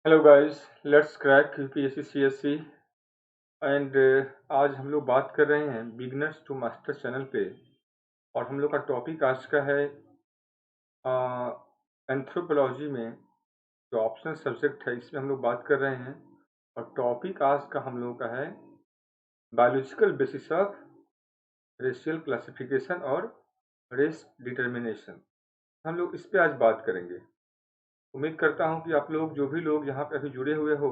Hello guys, let's crack UPSC CSC and आज हम लोग बात कर रहे हैं बिगनर्स टू मास्टर चैनल पे। और हम लोग का टॉपिक आज का है एंथ्रोपोलॉजी में जो ऑप्शनल सब्जेक्ट है इसमें हम लोग बात कर रहे हैं। और टॉपिक आज का हम लोगों का है biological basis of racial classification और रेस डिटर्मिनेशन। हम लोग इस पे आज बात करेंगे। उम्मीद करता हूँ कि आप लोग जो भी लोग यहाँ पे अभी जुड़े हुए हो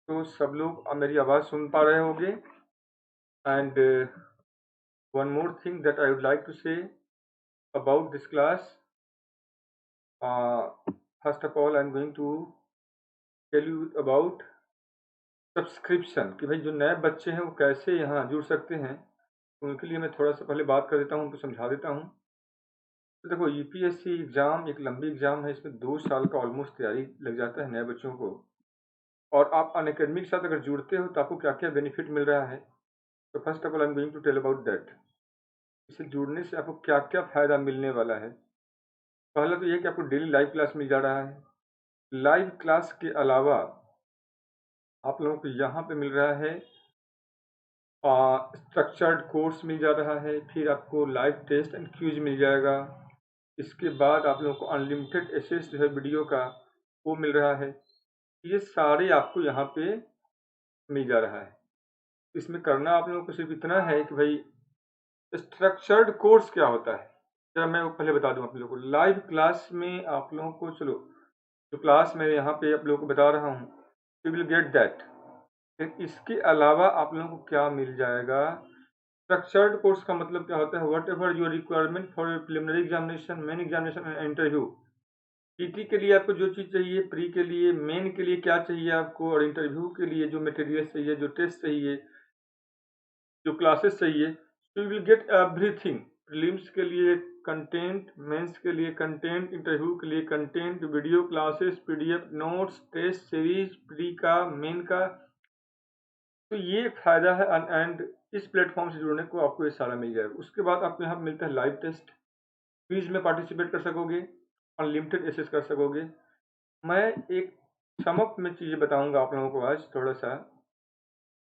तो सब लोग मेरी आवाज़ सुन पा रहे होंगे। And one more thing that I would like to say about this class. Uh, First of all, I'm going to tell you about subscription कि भाई जो नए बच्चे हैं वो कैसे यहाँ जुड़ सकते हैं। तो उनके लिए मैं थोड़ा सा पहले बात कर देता हूँ, उनको समझा देता हूँ। तो देखो, यूपीएससी एग्ज़ाम एक लंबी एग्ज़ाम है। इसमें 2 साल का ऑलमोस्ट तैयारी लग जाता है नए बच्चों को। और आप अनअकैडमी के साथ अगर जुड़ते हो तो आपको क्या क्या बेनिफिट मिल रहा है। तो first of all I am going to tell about that. इससे जुड़ने से आपको क्या क्या फ़ायदा मिलने वाला है। पहला तो ये कि आपको डेली लाइव क्लास मिल जा रहा है। लाइव क्लास के अलावा आप लोगों को यहाँ पे मिल रहा है स्ट्रक्चर्ड कोर्स मिल जा रहा है। फिर आपको लाइव टेस्ट एंड क्यूज मिल जाएगा। इसके बाद आप लोगों को अनलिमिटेड एक्सेस जो है वीडियो का वो मिल रहा है। ये सारे आपको यहाँ पे मिल जा रहा है। इसमें करना आप लोगों को सिर्फ इतना है कि भाई स्ट्रक्चर्ड कोर्स क्या होता है जरा मैं वो पहले बता दूं आप लोगों को। लाइव क्लास में आप लोगों को, चलो जो क्लास मैं यहाँ पे आप लोगों को बता रहा हूँ, यू विल गेट दैट। फिर इसके अलावा आप लोगों को क्या मिल जाएगा। स्ट्रक्चर्ड कोर्स का मतलब क्या होता है, what ever your requirement for preliminary examination, main examination and interview. PT के लिए आपको जो चीज़ चाहिए, प्री के लिए, मेन के लिए क्या चाहिए आपको, और इंटरव्यू के लिए जो मटेरियल चाहिए, जो टेस्ट चाहिए, जो क्लासेस चाहिए, you will get everything. Prelims के लिए कंटेंट, मेंस के लिए कंटेंट, इंटरव्यू के लिए content, video classes, PDF notes, test series, pre का, मेन का। तो ये फायदा है। एंड इस प्लेटफॉर्म से जुड़ने को आपको ये सारा मिल जाएगा। उसके बाद आपको यहाँ मिलता है लाइव टेस्ट, क्विज में पार्टिसिपेट कर सकोगे, अनलिमिटेड एक्सेस कर सकोगे। मैं एक समअप में चीज़ें बताऊंगा आप लोगों को आज थोड़ा सा।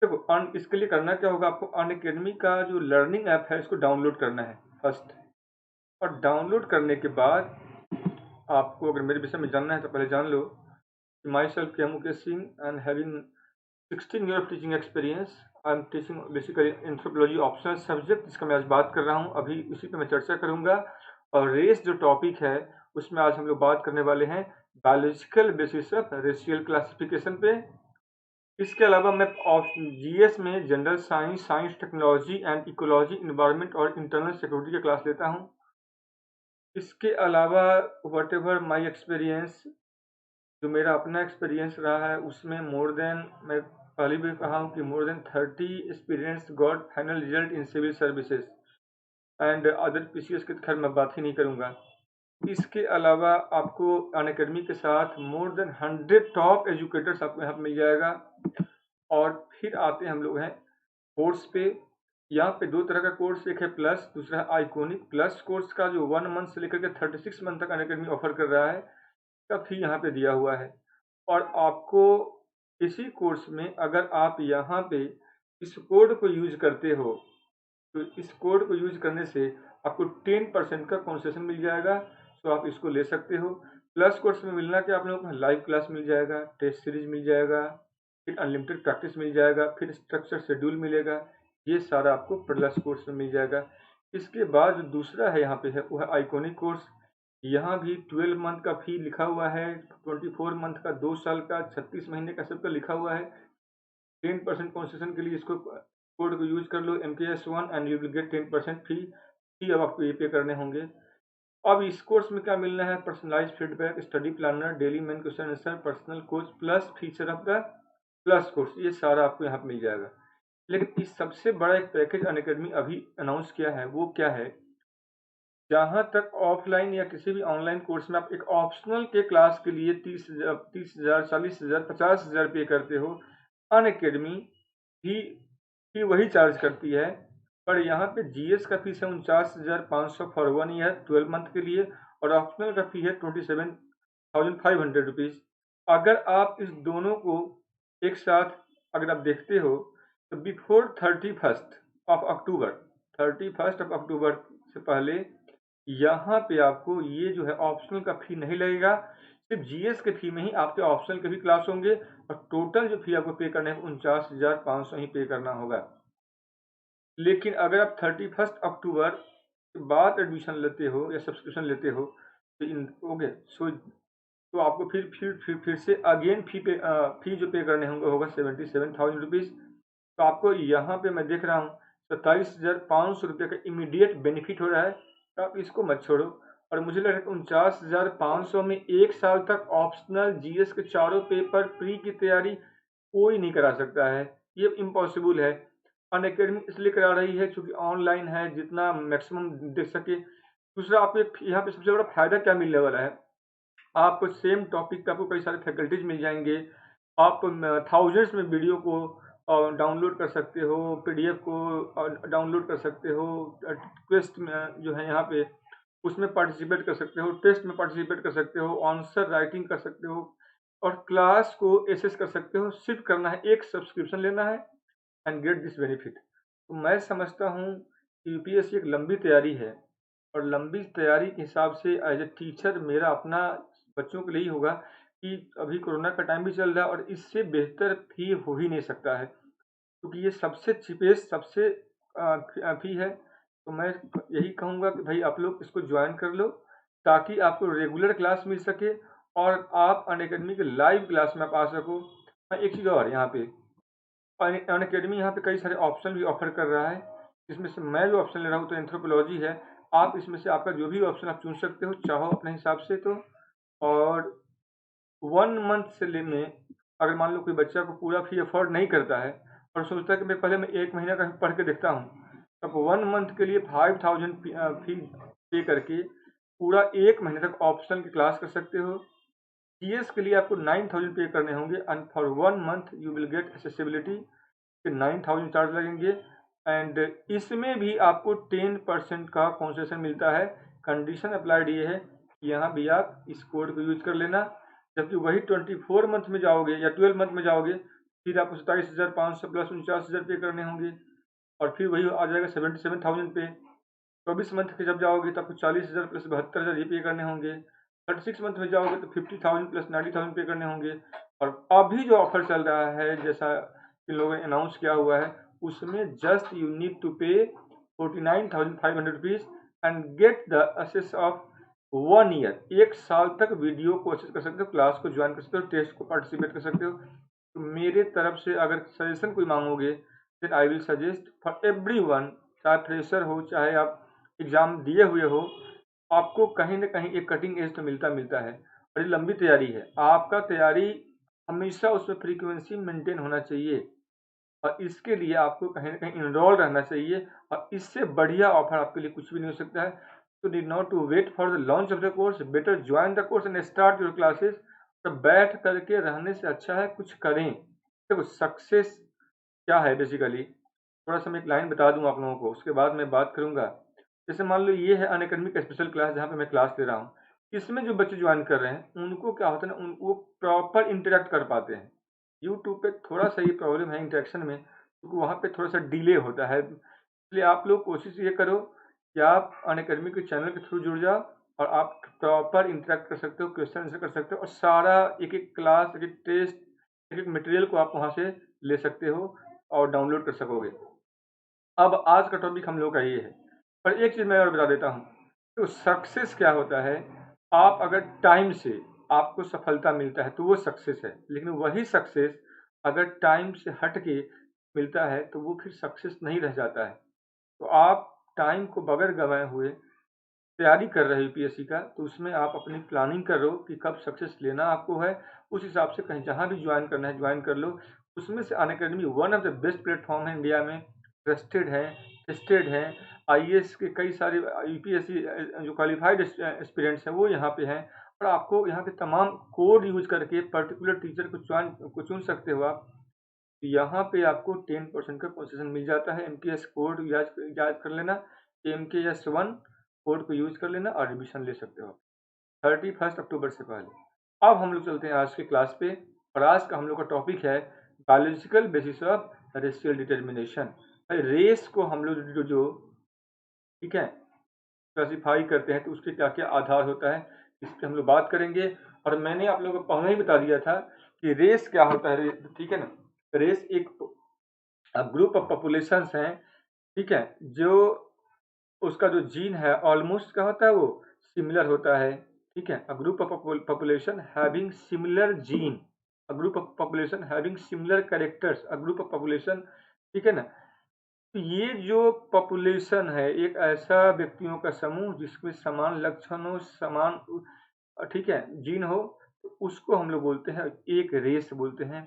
देखो, इसके लिए करना क्या होगा, आपको अनअकैडमी का जो लर्निंग ऐप है इसको डाउनलोड करना है फर्स्ट। और डाउनलोड करने के बाद आपको अगर मेरे विषय में जानना है तो पहले जान लो। माई सेल्फ के Mukesh Singh and having 16 year of teaching experience. I am teaching basically anthropology optional subject, जिसका मैं आज बात कर रहा हूँ। अभी इसी पे मैं चर्चा करूँगा। और रेस जो टॉपिक है उसमें आज हम लोग बात करने वाले हैं biological basis of racial classification पे। इसके अलावा मैं जीएस में general science, science technology and ecology, environment और इंटरनल सिक्योरिटी की क्लास लेता हूँ। इसके अलावा वट एवर माई एक्सपीरियंस, जो मेरा अपना एक्सपीरियंस रहा है उसमें मोर देन, मैं पहले भी कहा हूँ कि more than 30 experience got final result in civil services and other PCS की खैर मैं बात ही नहीं करूँगा। इसके अलावा आपको अनअकैडमी के साथ मोर देन 100 टॉप एजुकेटर्स आपको यहाँ पे मिल जाएगा। और फिर आते हैं हम लोग हैं कोर्स पे। यहाँ पे दो तरह का कोर्स, एक है प्लस, दूसरा है आइकोनिक। प्लस कोर्स का जो 1 मंथ से लेकर के 36 मंथ तक अनअकैडमी ऑफर कर रहा है का फी यहाँ पे दिया हुआ है। और आपको इसी कोर्स में अगर आप यहाँ पे इस कोड को यूज करते हो तो इस कोड को यूज करने से आपको 10% का कंसेशन मिल जाएगा। तो आप इसको ले सकते हो। प्लस कोर्स में मिलना क्या, आप लोगों को लाइव क्लास मिल जाएगा, टेस्ट सीरीज मिल जाएगा, फिर अनलिमिटेड प्रैक्टिस मिल जाएगा, फिर स्ट्रक्चर शेड्यूल मिलेगा। ये सारा आपको प्लस कोर्स में मिल जाएगा। इसके बाद जो दूसरा है यहाँ पे है वो है आइकोनिक कोर्स। यहाँ भी 12 मंथ का फी लिखा हुआ है, 24 मंथ का, 2 साल का, 36 महीने का सबका लिखा हुआ है। 10% कंसेशन के लिए इसको कोड को यूज कर लो MKS1 and you will get 10% फी अब आपको ये पे करने होंगे। अब इस कोर्स में क्या मिलना है, personalise feedback, study planner, daily main question answer, personal coach plus feature of the plus course. ये सारा आपको यहाँ पे मिल जाएगा। लेकिन इस सबसे बड़ा एक पैकेज अनअकैडमी अभी अनाउंस किया है, वो क्या है, जहाँ तक ऑफलाइन या किसी भी ऑनलाइन कोर्स में आप एक ऑप्शनल के क्लास के लिए 30,000, 40,000, 50,000 पे करते हो, अनअकैडमी भी वही चार्ज करती है। पर यहाँ पे जीएस का फीस है 49,500 फॉर 1 ईयर 12 मंथ के लिए, और ऑप्शनल का फी है 27,500 रुपीज़। अगर आप इस दोनों को एक साथ अगर आप देखते हो तो बिफोर 31 ऑफ अक्टूबर से पहले यहाँ पे आपको ये जो है ऑप्शनल का फी नहीं लगेगा। सिर्फ जीएस के फी में ही आपके ऑप्शनल के भी क्लास होंगे और टोटल जो फी आपको पे करना है 49,500 ही पे करना होगा। लेकिन अगर आप 31 अक्टूबर के बाद एडमिशन लेते हो या सब्सक्रिप्शन लेते हो तो इन ओके सो तो आपको फिर से अगेन फी जो पे करने होंगे होगा 77,000 रुपीज़। तो आपको यहाँ पे मैं देख रहा हूँ 27,500 रुपये का इमीडिएट बेनिफिट हो रहा है, तो आप इसको मत छोड़ो। और मुझे लग रहा है कि 49,500 में 1 साल तक ऑप्शनल जीएस के चारों पेपर प्री की तैयारी कोई नहीं करा सकता है, ये इम्पॉसिबल है। अनअकैडमी इसलिए करा रही है क्योंकि ऑनलाइन है, जितना मैक्सिमम देख सके। दूसरा आपको यहाँ पे सबसे बड़ा फायदा क्या मिलने वाला है, आपको सेम टॉपिक पे आपको कई सारे फैकल्टीज मिल जाएंगे। आप थाउजेंड्स में वीडियो को डाउनलोड कर सकते हो, पीडीएफ को डाउनलोड कर सकते हो, क्वेस्ट में जो है यहाँ पे उसमें पार्टिसिपेट कर सकते हो, टेस्ट में पार्टिसिपेट कर सकते हो, आंसर राइटिंग कर सकते हो और क्लास को एसेस कर सकते हो। सिर्फ करना है, एक सब्सक्रिप्शन लेना है एंड गेट दिस बेनिफिट। तो मैं समझता हूँ कि यूपीएससी एक लंबी तैयारी है और लंबी तैयारी के हिसाब से एज ए टीचर मेरा अपना बच्चों के लिए ही होगा कि अभी कोरोना का टाइम भी चल रहा है और इससे बेहतर फी हो ही नहीं सकता है, क्योंकि ये सबसे चीपेस्ट सबसे फी है। तो मैं यही कहूँगा कि भाई आप लोग इसको ज्वाइन कर लो ताकि आपको रेगुलर क्लास मिल सके और आप अनअकैडमी के लाइव क्लास में आप आ सको। हाँ, एक चीज़ और यहाँ पे अनअकैडमी यहाँ पे कई सारे ऑप्शन भी ऑफर कर रहा है, इसमें से मैं जो ऑप्शन ले रहा हूँ तो एंथ्रोपोलॉजी है। आप इसमें से आपका जो भी ऑप्शन आप चुन सकते हो चाहो अपने हिसाब से। तो और 1 मंथ से लेने अगर मान लो कोई बच्चा को पूरा फी अफोर्ड नहीं करता है और सोचता है कि मैं 1 महीना का पढ़ के देखता हूँ, तब 1 मंथ के लिए 5,000 फी पे करके पूरा 1 महीने तक ऑप्शन की क्लास कर सकते हो। जीएस के लिए आपको 9,000 पे करने होंगे and for 1 month you will get accessibility के 9,000 चार्ज लगेंगे एंड इसमें भी आपको 10% का कंसेशन मिलता है। कंडीशन अप्लाइड ये है कि यहाँ भी आप इस कोड को यूज कर लेना, जबकि वही 24 मंथ में जाओगे या 12 मंथ में जाओगे फिर आपको 27,500 प्लस 49,000 पे करने होंगे और फिर वही आ जाएगा 77,000 पे। 24 मंथ के जब जाओगे तो आपको 40,000 प्लस 72,000 ये पे करने होंगे। 36 मंथ में जाओगे तो 50,000 प्लस 90,000 पे करने होंगे। और अभी जो ऑफर चल रहा है जैसा इन लोगों ने अनाउंस किया हुआ है उसमें just you need to pay 49,500 rupees and get the access of 1 year. 1 साल तक वीडियो को एक्सेस कर सकते हो, क्लास को ज्वाइन कर सकते हो, टेस्ट को पार्टिसिपेट कर सकते हो। तो मेरे तरफ से अगर सजेशन कोई मांगोगे then I will suggest for everyone, चाहे फ्रेशर हो चाहे आप एग्जाम दिए हुए हो, आपको कहीं ना कहीं एक कटिंग एज तो मिलता है। और ये लंबी तैयारी है, आपका तैयारी हमेशा उसमें फ्रीक्वेंसी मेंटेन होना चाहिए और इसके लिए आपको कहीं ना कहीं इनरोल रहना चाहिए और इससे बढ़िया ऑफर आपके लिए कुछ भी नहीं हो सकता है। तो need not to wait for the launch of the course, better join the course and start your classes. तो बैठ करके रहने से अच्छा है कुछ करें। देखो सक्सेस क्या है बेसिकली, थोड़ा सा मैं एक लाइन बता दूं आप लोगों को, उसके बाद मैं बात करूंगा। जैसे मान लो ये है अनअकैडमी का स्पेशल क्लास जहाँ पे मैं क्लास ले रहा हूँ, इसमें जो बच्चे ज्वाइन कर रहे हैं उनको क्या होता है ना, वो प्रॉपर इंटरेक्ट कर पाते हैं। यूट्यूब पे थोड़ा सा ये प्रॉब्लम है इंटरेक्शन में, क्योंकि वहाँ पे थोड़ा सा डिले होता है। इसलिए आप लोग कोशिश ये करो कि आप अनअकैडमी के चैनल के थ्रू जुड़ जाओ और आप प्रॉपर इंटरेक्ट कर सकते हो, क्वेश्चन आंसर कर सकते हो और सारा एक एक क्लास, एक एक टेस्ट, एक एक मटेरियल को आप वहाँ से ले सकते हो और डाउनलोड कर सकोगे। अब आज का टॉपिक हम लोग का ये है, पर एक चीज़ मैं और बता देता हूँ। तो सक्सेस क्या होता है, आप अगर टाइम से आपको सफलता मिलता है तो वो सक्सेस है, लेकिन वही सक्सेस अगर टाइम से हट के मिलता है तो वो फिर सक्सेस नहीं रह जाता है। तो आप टाइम को बगैर गंवाए हुए तैयारी कर रहे हो यूपीएससी का, तो उसमें आप अपनी प्लानिंग करो कि कब सक्सेस लेना आपको है, उस हिसाब से कहीं जहाँ भी ज्वाइन करना है ज्वाइन कर लो। उसमें से Unacademy one of the best platform है इंडिया में, ट्रस्टेड है, टेस्टेड है। आईएएस के कई सारे यूपीएससी जो क्वालिफाइड एस्पिरेंट्स हैं वो यहाँ पे हैं और आपको यहाँ पे तमाम कोड यूज करके पर्टिकुलर टीचर को चुन सकते हो आप। यहाँ पे आपको 10% का कंसेशन मिल जाता है। एमकेएस कोड याद कर लेना, MKS1 कोड को यूज कर लेना और एडमिशन ले सकते हो 31 अक्टूबर से पहले। अब हम लोग चलते हैं आज के क्लास पे, और आज का हम लोग का टॉपिक है biological basis of racial determination. Race को हम लोग जो ठीक है क्लासिफाई करते हैं तो उसके क्या क्या आधार होता है, इस पर हम लोग बात करेंगे। और मैंने आप लोगों को पहले ही बता दिया था कि रेस क्या होता है, ठीक है ना। रेस एक ग्रुप ऑफ पॉपुलेशंस हैं, ठीक है, जो उसका जो जीन है ऑलमोस्ट क्या होता है, वो सिमिलर होता है, ठीक है। A group of population having similar gene, a group of population having similar characters, a group of population, ठीक है ना। तो ये जो पॉपुलेशन है एक ऐसा व्यक्तियों का समूह जिसमें समान लक्षण हो, समान ठीक है जीन हो, तो उसको हम लोग बोलते हैं एक रेस बोलते हैं।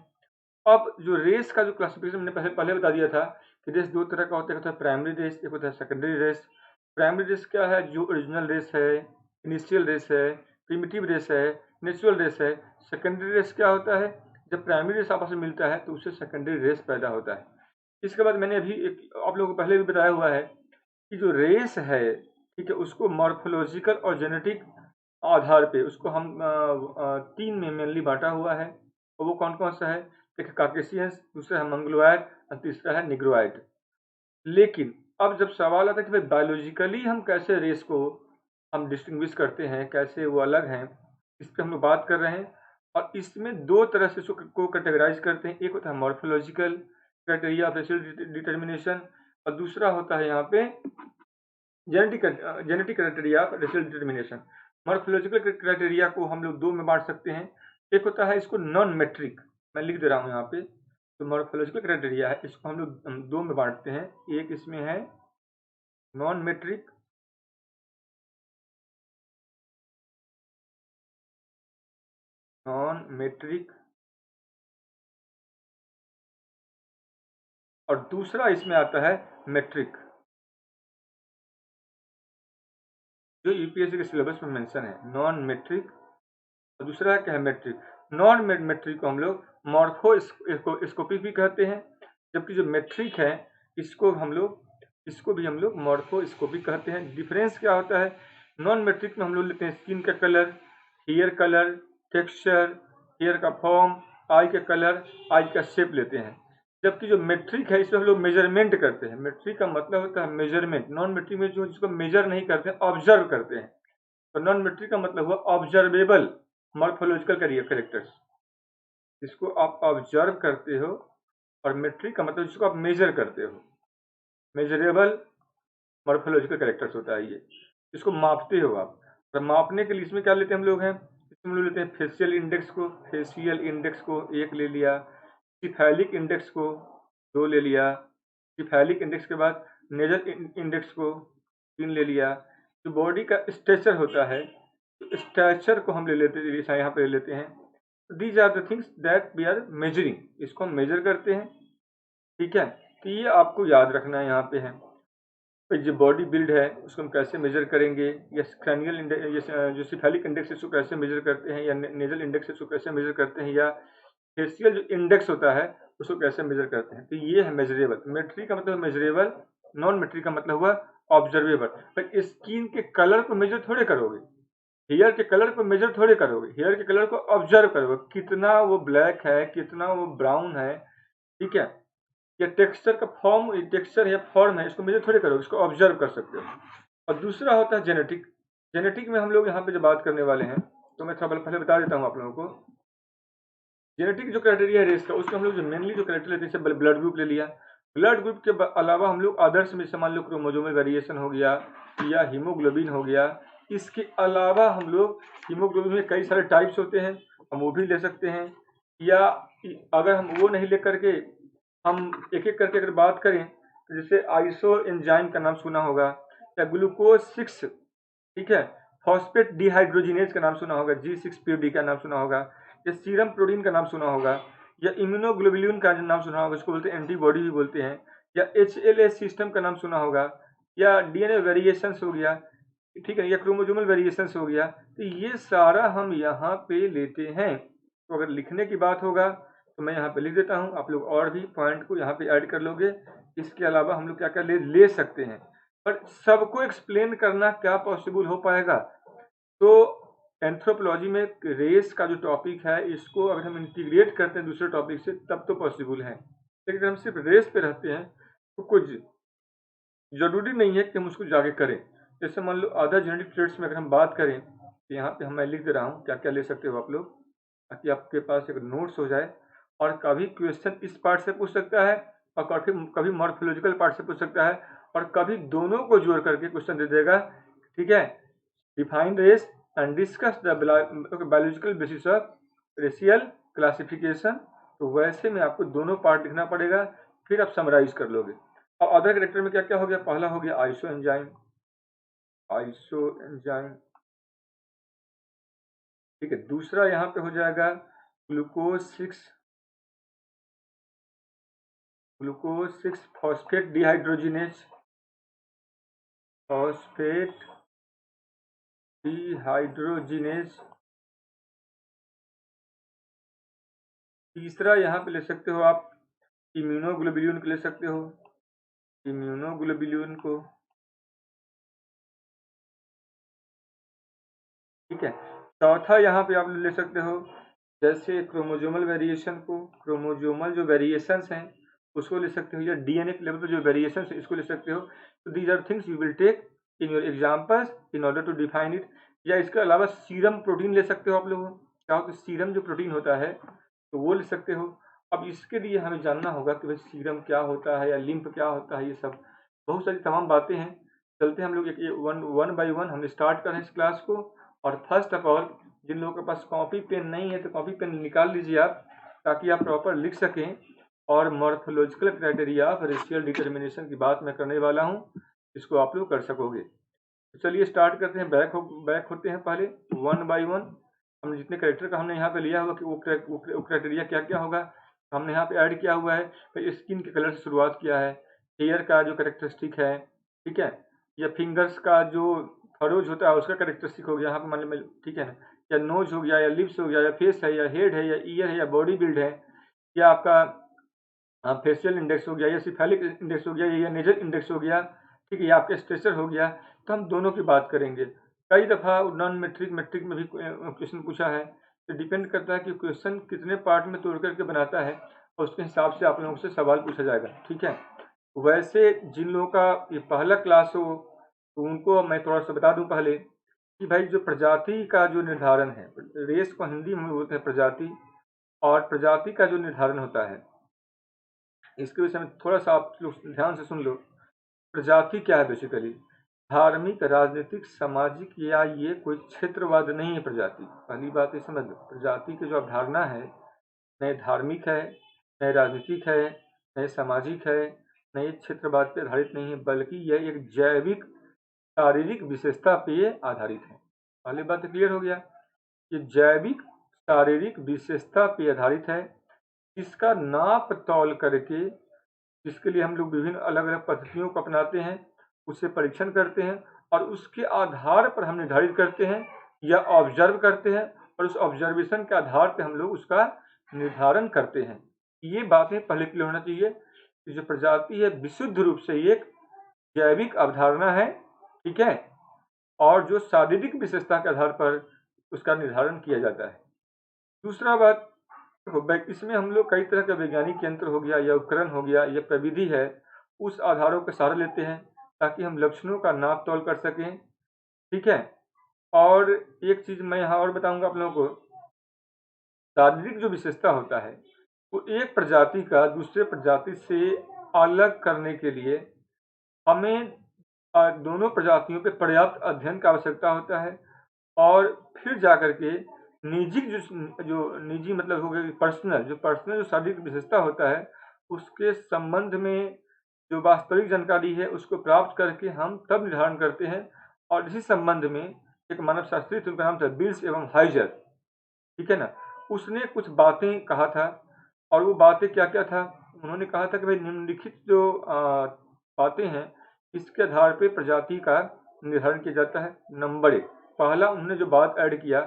अब जो रेस का जो क्लासिफिकेशन मैंने पहले पहले बता दिया था कि रेस दो तरह का होता है, एक होता है प्राइमरी रेस, एक होता है सेकेंडरी रेस। प्राइमरी रेस क्या है, जो ओरिजिनल रेस है, इनिशियल रेस है, प्रिमिटिव रेस है, नेचुरल रेस है। सेकेंडरी रेस क्या होता है, जब प्राइमरी रेस आपस में मिलता है तो उससे सेकेंडरी रेस पैदा होता है। इसके बाद मैंने अभी एक आप लोगों को पहले भी बताया हुआ है कि जो रेस है, ठीक है, उसको मॉर्फोलॉजिकल और जेनेटिक आधार पे उसको हम तीन में मेनली बांटा हुआ है। और वो कौन कौन सा है, एक काकेशियंस, दूसरा है मंगलोइड और तीसरा है निग्रोइड। लेकिन अब जब सवाल आता है कि भाई बायोलॉजिकली हम कैसे रेस को हम डिस्टिंग्विश करते हैं, कैसे वो अलग हैं, इस पर हम लोग बात कर रहे हैं। और इसमें दो तरह से को कैटेगराइज करते हैं, एक होता है morphological criteria of racial determination, और दूसरा होता है यहाँ पे genetic criteria of racial determination. Morphological criteria को हम लोग दो में बांट सकते हैं, एक होता है इसको नॉन मेट्रिक, मैं लिख दे रहा हूँ यहाँ पे, तो मॉर्फोलॉजिकल क्राइटेरिया है, इसको हम लोग दो में बांटते हैं। एक इसमें है नॉन मेट्रिक, नॉन मेट्रिक, और दूसरा इसमें आता है मेट्रिक, जो यूपीएससी के सिलेबस में मेंशन है, नॉन मेट्रिक। और दूसरा क्या है, मेट्रिक। नॉन मेट्रिक को हम लोग मॉर्फोस्कोपी भी कहते हैं, जबकि जो मेट्रिक है इसको भी हम लोग मॉर्फोस्कोपी कहते हैं। डिफरेंस क्या होता है, नॉन मेट्रिक में हम लोग लेते हैं स्किन का colour, hair colour, texture, hair का फॉर्म, आई का कलर, आई का शेप लेते हैं। जबकि जो मेट्रिक है इसमें हम लोग मेजरमेंट करते हैं। मेट्रिक का मतलब होता है मेजरमेंट। नॉन मेट्रिक में जो जिसको मेजर नहीं करते हैं, ऑब्जर्व करते हैं। तो नॉन मेट्रिक का मतलब हुआ ऑब्जर्वेबल मॉर्फोलॉजिकल कैरेक्टर्स, जिसको आप ऑब्जर्व करते हो। और मेट्रिक का मतलब जिसको आप मेजर करते हो, मेजरेबल मॉर्फोलॉजिकल कैरेक्टर्स होता है ये, इसको मापते हो आप। और मापने के लिए इसमें क्या लेते हैं हम लोग हैं, इसमें हम लोग लेते हैं फेशियल इंडेक्स को एक ले लिया, सिफैलिक इंडेक्स को दो ले लिया, सिफैलिक इंडेक्स के बाद नेजल इंडेक्स को तीन ले लिया। जो बॉडी का स्ट्रेचर होता है, तो स्ट्रेचर को हम ले लेते हैं, यहाँ पे ले लेते हैं। These are the things that we are measuring, इसको हम मेजर करते हैं, ठीक है। तो ये आपको याद रखना है यहाँ पे है। तो जो बॉडी बिल्ड है उसको हम कैसे मेजर करेंगे, या क्रैनियल इंडेक्स, जो सिफेलिक इंडेक्स इसको कैसे मेजर करते हैं, या नेजल इंडेक्स इसको कैसे मेजर करते हैं, या फेशियल जो इंडेक्स होता है उसको कैसे मेजर करते हैं। तो ये है मेजरेबल। मेट्रिक का मतलब मेजरेबल, नॉन मेट्रिक का मतलब हुआ ऑब्जर्वेबल। पर स्किन के कलर को मेजर थोड़े करोगे, हेयर के कलर को मेजर थोड़े करोगे, हेयर के कलर को ऑब्जर्व करोगे, कितना वो ब्लैक है, कितना वो ब्राउन है, ठीक है। या टेक्सचर का फॉर्म, टेक्सचर या फॉर्म है, इसको मेजर थोड़े करोगे, इसको ऑब्जर्व कर सकते हो। और दूसरा होता है जेनेटिक। जेनेटिक में हम लोग यहाँ पे जो बात करने वाले हैं, तो मैं थोड़ा पहले बता देता हूँ आप लोगों को। जेनेटिक जो क्राइटेरिया है रेस का, उसको हम लोग जो मेनली जो क्राइटेरिया लेते हैं, ब्लड ग्रुप ले लिया। ब्लड ग्रुप के अलावा हम लोग अदर्स में मान लो क्रोमोसोमल वेरिएशन हो गया, या हीमोग्लोबिन हो गया। इसके अलावा हम लोग हीमोग्लोबिन में कई सारे टाइप्स होते हैं, हम वो भी ले सकते हैं। या अगर हम वो नहीं लेकर के हम एक एक करके अगर बात करें, तो जैसे आइसो एंजाइम का नाम सुना होगा, या ग्लूकोज 6, ठीक है, फॉस्फेट डिहाइड्रोजिनेज का नाम सुना होगा, G6PD का नाम सुना होगा, या सीरम प्रोटीन का नाम सुना होगा, या इम्यूनोग्लोबुलिन का नाम सुना होगा, इसको बोलते हैं एंटीबॉडी भी बोलते हैं, या HLA सिस्टम का नाम सुना होगा, या डीएनए वेरिएशंस हो गया, ठीक है, या क्रोमोसोमल वेरिएशंस हो गया। तो ये सारा हम यहाँ पे लेते हैं। तो अगर लिखने की बात होगा तो मैं यहाँ पे लिख देता हूँ, आप लोग और भी पॉइंट को यहाँ पे ऐड कर लोगे। इसके अलावा हम लोग क्या क्या ले सकते हैं, पर सबको एक्सप्लेन करना क्या पॉसिबल हो पाएगा। तो एंथ्रोपोलॉजी में रेस का जो टॉपिक है, इसको अगर हम इंटीग्रेट करते हैं दूसरे टॉपिक से तब तो पॉसिबल है, लेकिन अगर हम सिर्फ रेस पे रहते हैं तो कुछ जरूरी नहीं है कि हम उसको जाके करें। जैसे मान लो अदर जेनेटिक ट्रेड्स में अगर हम बात करें तो यहाँ पे मैं लिख दे रहा हूँ क्या क्या ले सकते हो आप लोग, ताकि आपके पास एक नोट्स हो जाए। और कभी क्वेश्चन इस पार्ट से पूछ सकता है और कभी मॉर्फोलॉजिकल पार्ट से पूछ सकता है और कभी दोनों को जोड़ करके क्वेश्चन दे देगा। ठीक है, define race and discuss the biological basis of racial classification. तो वैसे में आपको दोनों पार्ट लिखना पड़ेगा, फिर आप समराइज कर लोगे। और अदर कैरेक्टर में क्या क्या हो गया, पहला हो गया आइसो एंजाइम, ठीक है। दूसरा यहाँ पे हो जाएगा ग्लूकोज 6 फॉस्फेट डिहाइड्रोजिनेज, तीसरा यहाँ पे ले सकते हो आप इम्यूनोग्लोबुलिन को ले सकते हो, इम्यूनोग्लोबुलिन को, ठीक है। चौथा यहाँ पे आप ले सकते हो जैसे क्रोमोजोमल वेरिएशन को, क्रोमोजोमल जो वेरिएशंस हैं उसको ले सकते हो, या डीएनए के लेवल पर जो वेरिएशंस है इसको ले सकते हो। तो these are things you will take in your examples in order to define it. या इसके अलावा सीरम प्रोटीन ले सकते हो आप लोग, चाहो तो सीरम जो प्रोटीन होता है तो वो ले सकते हो। अब इसके लिए हमें जानना होगा कि भाई सीरम क्या होता है या लिम्फ क्या होता है, ये सब बहुत सारी तमाम बातें हैं। चलते हैं हम लोग एक वन बाई वन हम स्टार्ट कर रहे हैं इस क्लास को। और फर्स्ट ऑफ ऑल जिन लोगों के पास कॉपी पेन नहीं है तो कॉपी पेन निकाल लीजिए आप, ताकि आप प्रॉपर लिख सकें। और morphological criteria of racial determination की बात मैं करने वाला हूँ, इसको आप लोग कर सकोगे। तो चलिए स्टार्ट करते हैं, बैक होते हैं पहले वन बाई वन। हम जितने कैरेक्टर का हमने यहाँ पे लिया हुआ कि वो क्राइटेरिया क्या क्या होगा हमने यहाँ पे ऐड किया हुआ है। तो स्किन के कलर से शुरुआत किया है, हेयर का जो करेक्टरिस्टिक है, ठीक है, या फिंगर्स का जो फरोज होता है उसका करेक्टरिस्टिक हो गया यहाँ पे मान लो, ठीक है ना, या नोज हो गया, या लिप्स हो गया, या फेस है, या हेड है, या ईयर है, या बॉडी बिल्ड है, या आपका फेशियल इंडेक्स हो गया, या सिफेलिक इंडेक्स हो गया, या नेजल इंडेक्स हो गया, ठीक है, या आपका स्ट्रेचर हो गया। तो हम दोनों की बात करेंगे। कई दफ़ा नॉन मैट्रिक में भी क्वेश्चन पूछा है, तो डिपेंड करता है कि क्वेश्चन कितने पार्ट में तोड़ करके बनाता है और उसके हिसाब से आप लोगों से सवाल पूछा जाएगा, ठीक है। वैसे जिन लोगों का ये पहला क्लास हो तो उनको मैं थोड़ा सा बता दूं पहले कि भाई जो प्रजाति का जो निर्धारण है, रेस को हिंदी में बोलते हैं प्रजाति, और प्रजाति का जो निर्धारण होता है इसके विषय में थोड़ा सा आप लोग ध्यान से सुन लो। प्रजाति क्या है, बेसिकली धार्मिक, राजनीतिक, सामाजिक या ये कोई क्षेत्रवाद नहीं है। प्रजाति, पहली बात ये समझ लो, प्रजाति की जो अवधारणा है न धार्मिक है, न राजनीतिक है, न सामाजिक है, न ये क्षेत्रवाद पर आधारित नहीं है, बल्कि यह एक जैविक शारीरिक विशेषता पे आधारित है। पहली बात क्लियर हो गया, ये जैविक शारीरिक विशेषता पे आधारित है, इसका नाप तौल करके, जिसके लिए हम लोग विभिन्न अलग अलग पद्धतियों को अपनाते हैं, उसे परीक्षण करते हैं और उसके आधार पर हम निर्धारित करते हैं या ऑब्जर्व करते हैं, और उस ऑब्जर्वेशन के आधार पर हम लोग उसका निर्धारण करते हैं। ये बातें पहले क्लियर होना चाहिए कि जो प्रजाति है विशुद्ध रूप से एक जैविक अवधारणा है, ठीक है, और जो शारीरिक विशेषता के आधार पर उसका निर्धारण किया जाता है। दूसरा बात, इसमें हम लोग कई तरह का वैज्ञानिक यंत्र हो गया या उपकरण हो गया या प्रविधि है, उस आधारों का सहारा लेते हैं ताकि हम लक्षणों का नाप तौल कर सकें, ठीक है। और एक चीज मैं यहाँ और बताऊंगा आप लोगों को, शारीरिक जो विशेषता होता है वो एक प्रजाति का दूसरे प्रजाति से अलग करने के लिए हमें दोनों प्रजातियों पे पर्याप्त अध्ययन का आवश्यकता होता है। और फिर जाकर के निजी जो निजी मतलब हो गया पर्सनल जो शारीरिक विशेषता होता है उसके संबंध में जो वास्तविक जानकारी है उसको प्राप्त करके हम तब निर्धारण करते हैं। और इसी संबंध में एक मानव शास्त्री थे, उनका नाम था बिल्स एवं हाइजर, ठीक है ना, उसने कुछ बातें कहा था। और वो बातें क्या क्या था, उन्होंने कहा था कि भाई निम्नलिखित जो बातें हैं इसके आधार पे प्रजाति का निर्धारण किया जाता है। नंबर 1, पहला उन्होंने जो बात ऐड किया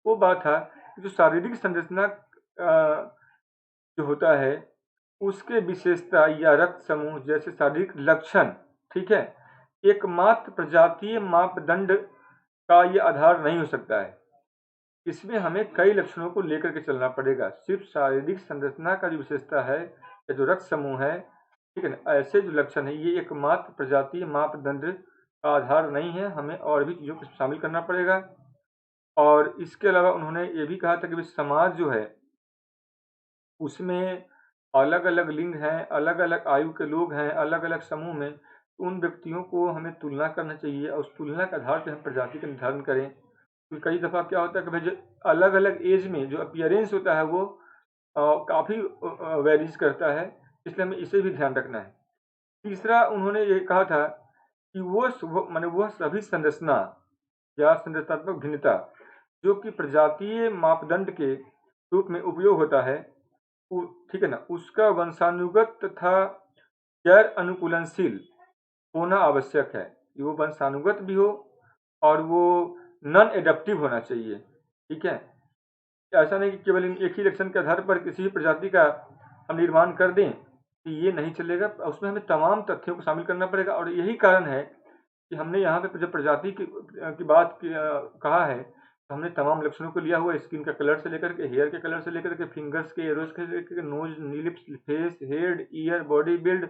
वो बात था कि जो शारीरिक संरचना जो होता है उसके विशेषता या रक्त समूह जैसे शारीरिक लक्षण, ठीक है, एकमात्र प्रजातीय मापदंड का ये आधार नहीं हो सकता है। इसमें हमें कई लक्षणों को लेकर के चलना पड़ेगा। सिर्फ शारीरिक संरचना का जो विशेषता है या जो रक्त समूह है, ठीक है ना, ऐसे जो लक्षण है ये एकमात्र प्रजातीय मापदंड का आधार नहीं है, हमें और भी चीज़ों को शामिल करना पड़ेगा। और इसके अलावा उन्होंने ये भी कहा था कि समाज जो है उसमें अलग-अलग लिंग हैं, अलग-अलग आयु के लोग हैं, अलग-अलग समूह में, तो उन व्यक्तियों को हमें तुलना करना चाहिए और उस तुलना के आधार पे हम प्रजाति का निर्धारण करें। तो कई दफ़ा क्या होता है कि भाई जो अलग-अलग एज में जो अपीयरेंस होता है वो काफ़ी वेरीज़ करता है, इसलिए हमें इसे भी ध्यान रखना है। तीसरा उन्होंने ये कहा था कि वह सभी संरचना या संरचनात्मक भिन्नता जो कि प्रजातीय मापदंड के रूप में उपयोग होता है, ठीक है ना, उसका वंशानुगत तथा गैर अनुकूलनशील होना आवश्यक है कि वो वंशानुगत भी हो और वो नॉन एडप्टिव होना चाहिए। ठीक है, ऐसा नहीं कि केवल इन एक ही लक्षण के आधार पर किसी भी प्रजाति का हम निर्माण कर दें कि ये नहीं चलेगा। उसमें हमें तमाम तथ्यों को शामिल करना पड़ेगा और यही कारण है कि हमने यहाँ पे जब प्रजाति की बात कहा है तो हमने तमाम लक्षणों को लिया हुआ, स्किन का कलर से लेकर के, हेयर के कलर से लेकर के, फिंगर्स के एरोज से लेकर के, nose, lips, face, head, ear, body build,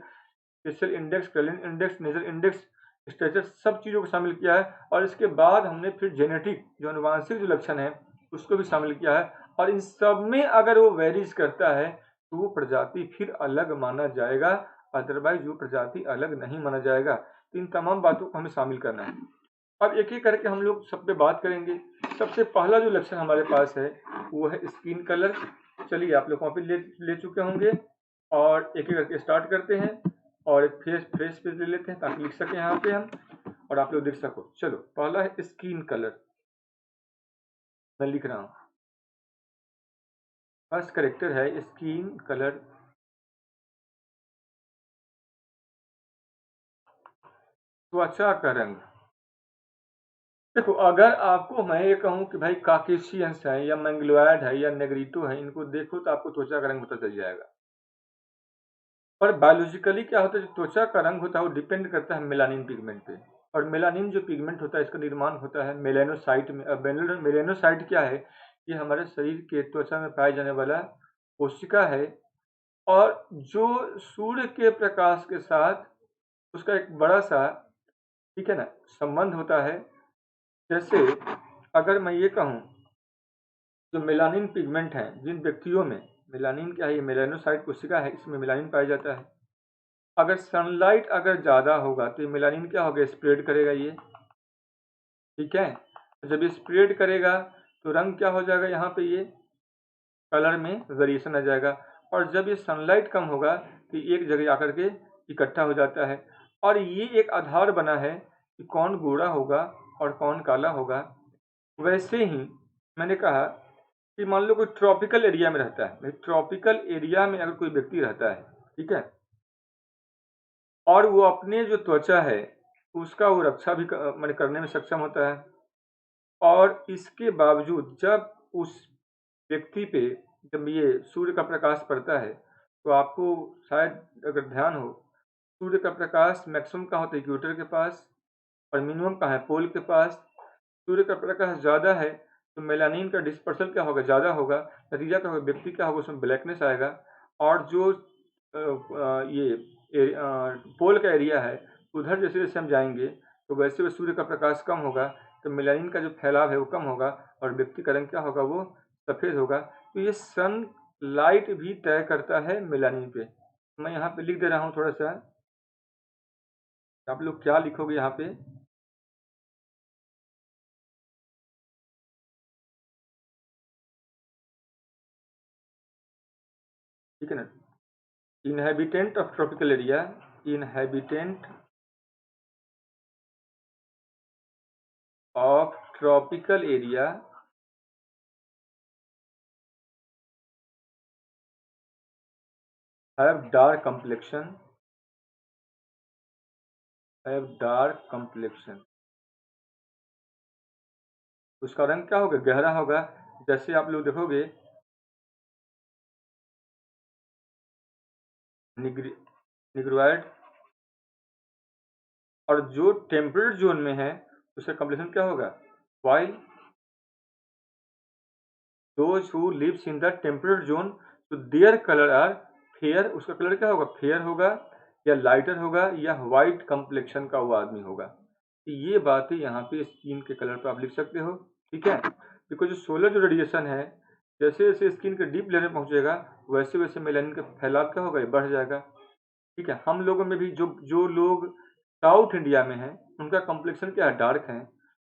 facial index, क्रलिन इंडेक्स, नेजल इंडेक्स, स्ट्रेचर, सब चीज़ों को शामिल किया है। और इसके बाद हमने फिर जेनेटिक जो अनुवांशिक जो लक्षण है उसको भी शामिल किया है और इन सब में अगर वो वेरीज करता है तो वो प्रजाति फिर अलग माना जाएगा, अदरवाइज वो प्रजाति अलग नहीं माना जाएगा। तो इन तमाम बातों को हमें शामिल करना है। अब एक एक करके हम लोग सब पे बात करेंगे। सबसे पहला जो लक्षण हमारे पास है वो है स्किन कलर। चलिए आप लोग कॉपी ले चुके होंगे और एक एक करके स्टार्ट करते हैं और एक फ्रेश पेज ले लेते हैं ताकि लिख सकें यहाँ पे हम और आप लोग देख सको। चलो पहला है स्किन कलर, मैं लिख रहा हूँ। फर्स्ट करेक्टर है स्किन कलर। त्वचा का रंग। देखो अगर आपको मैं ये कहूँ कि भाई काकेशियंस है या मंगलोइड है या नेग्रिटो है, इनको देखो तो आपको त्वचा का रंग पता चल जाएगा। पर बायोलॉजिकली क्या होता है, जो त्वचा का रंग होता है वो डिपेंड करता है मेलानिन पिगमेंट पे। और मेलानिन जो पिगमेंट होता है इसका निर्माण होता है मेलेनोसाइट में। अब मेलेनोसाइट क्या है, ये हमारे शरीर के त्वचा में पाए जाने वाला कोशिका है और जो सूर्य के प्रकाश के साथ उसका एक बड़ा सा, ठीक है ना, संबंध होता है। जैसे अगर मैं ये कहूँ जो मेलानिन पिगमेंट है जिन व्यक्तियों में, मेलानिन क्या है, ये मेलानोसाइट कोशिका है, इसमें मेलानिन पाया जाता है। अगर सनलाइट अगर ज़्यादा होगा तो ये मेलानिन क्या होगा, स्प्रेड करेगा ये। ठीक है, तो जब ये स्प्रेड करेगा तो रंग क्या हो जाएगा, यहाँ पे ये कलर में वेरिएशन आ जाएगा। और जब ये सनलाइट कम होगा तो एक जगह आकर के इकट्ठा हो जाता है और ये एक आधार बना है कि कौन गोरा होगा और कौन काला होगा। वैसे ही मैंने कहा कि मान लो कोई ट्रॉपिकल एरिया में रहता है, ट्रॉपिकल एरिया में अगर कोई व्यक्ति रहता है, ठीक है, और वो अपने जो त्वचा है उसका वो रक्षा भी मैंने करने में सक्षम होता है। और इसके बावजूद जब उस व्यक्ति पे जब ये सूर्य का प्रकाश पड़ता है तो आपको शायद अगर ध्यान हो, सूर्य का प्रकाश मैक्सिमम कहाँ होता है, इक्वेटर के पास, और मिनिमम कहाँ है, पोल के पास। सूर्य का प्रकाश ज़्यादा है तो मेलानिन का डिस्पर्सल क्या होगा, ज़्यादा होगा। नतीजा क्या होगा, व्यक्ति क्या होगा, उसमें ब्लैकनेस आएगा। और जो पोल का एरिया है उधर जैसे जैसे हम जाएंगे तो वैसे वैसे सूर्य का प्रकाश कम होगा तो मेलानिन का जो फैलाव है वो कम होगा और व्यक्ति का रंग क्या होगा, वो सफ़ेद होगा। तो ये सन लाइट भी तय करता है मेलानिन पे। मैं यहाँ पे लिख दे रहा हूँ थोड़ा सा, आप लोग क्या लिखोगे यहाँ पे। ठीक है ना, inhabitant of tropical area, inhabitant of tropical area have dark complexion, have dark complexion। उसका रंग क्या होगा, गहरा होगा। जैसे आप लोग देखोगे निग्रोइड, और जो टेम्परेट जोन में है उसका कम्प्लेक्शन क्या होगा, while. Those who lives in the temperate zone तो देयर कलर आर फेयर, उसका कलर क्या होगा, फेयर होगा या लाइटर होगा या व्हाइट कम्प्लेक्शन का वो आदमी होगा। तो ये बातें यहाँ पे स्किन के कलर पे आप लिख सकते हो, ठीक है। बिकॉज जो सोलर जो रेडिएशन है जैसे जैसे स्किन के डीप लेयर में पहुंचेगा वैसे वैसे मेलानिन का फैलाव क्या होगा, ये बढ़ जाएगा, ठीक है। हम लोगों में भी जो जो लोग साउथ इंडिया में हैं उनका कम्प्लेक्शन क्या है, डार्क है।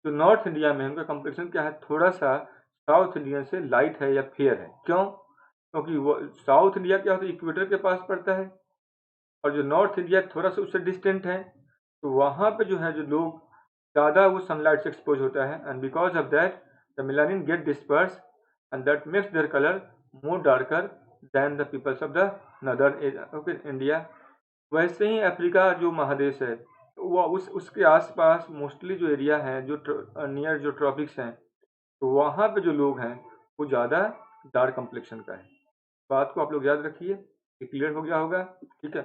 जो नॉर्थ इंडिया में है उनका कम्प्लेक्शन क्या है, थोड़ा सा साउथ इंडियन से लाइट है या फेयर है। क्यों? क्योंकि वो साउथ इंडिया क्या होता है, इक्वेटर के पास पड़ता है और जो नॉर्थ इंडिया थोड़ा सा उससे डिस्टेंट है, तो वहाँ पे जो है जो लोग ज़्यादा वो सनलाइट से एक्सपोज होता है and because of that the melanin get disperse and that makes their colour more darker than the peoples of the northern India. वैसे ही अफ्रीका जो महादेश है वो उसके आसपास मोस्टली जो एरिया है जो नियर जो ट्रॉपिक्स हैं तो वहाँ पे जो लोग हैं वो ज़्यादा डार्क कम्प्लेक्शन का है। बात को आप लोग याद रखिए, ये क्लियर हो गया होगा, ठीक है।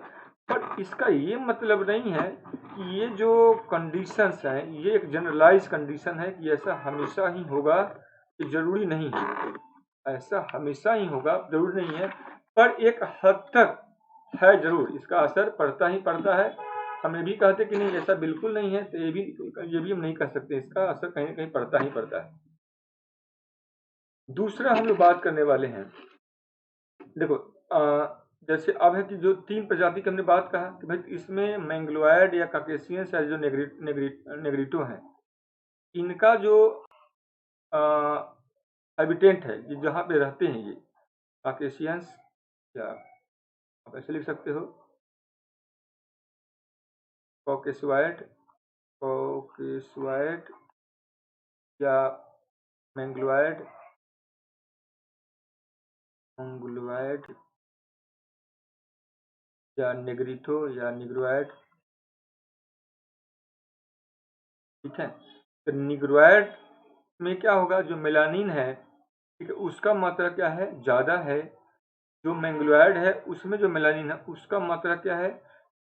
पर इसका ये मतलब नहीं है कि ये जो कंडीशंस हैं ये एक जनरलाइज कंडीशन है कि ऐसा हमेशा ही होगा, ये जरूरी नहीं है। ऐसा हमेशा ही होगा जरूरी नहीं है, पर एक हद तक है जरूर, इसका असर पड़ता ही पड़ता है। हम ये भी कहते कि नहीं ऐसा बिल्कुल नहीं है, तो ये भी हम नहीं कह सकते, इसका असर कहीं ना कहीं पड़ता ही पड़ता है। दूसरा हम लोग बात करने वाले हैं, देखो जैसे अब है कि जो 3 प्रजाति की हमने बात कहा कि भाई इसमें मैंग्लोयड या काकेशियंस है जो नेग्रिटो हैं, इनका जो हैबिटेंट है ये जहाँ पे रहते हैं ये काकेशियंस, या आप ऐसे लिख सकते हो कॉकेसवाइड, कॉकेसवाइड या मैंग्लोयड, मंगलोयड या नेग्रिटो या निग्रोयड, ठीक है। तो निग्रोयड में क्या होगा, जो मेलानिन है ठीक है उसका मात्रा क्या है, ज़्यादा है। जो मैंग्लोयड है उसमें जो मेलानिन है उसका मात्रा क्या है,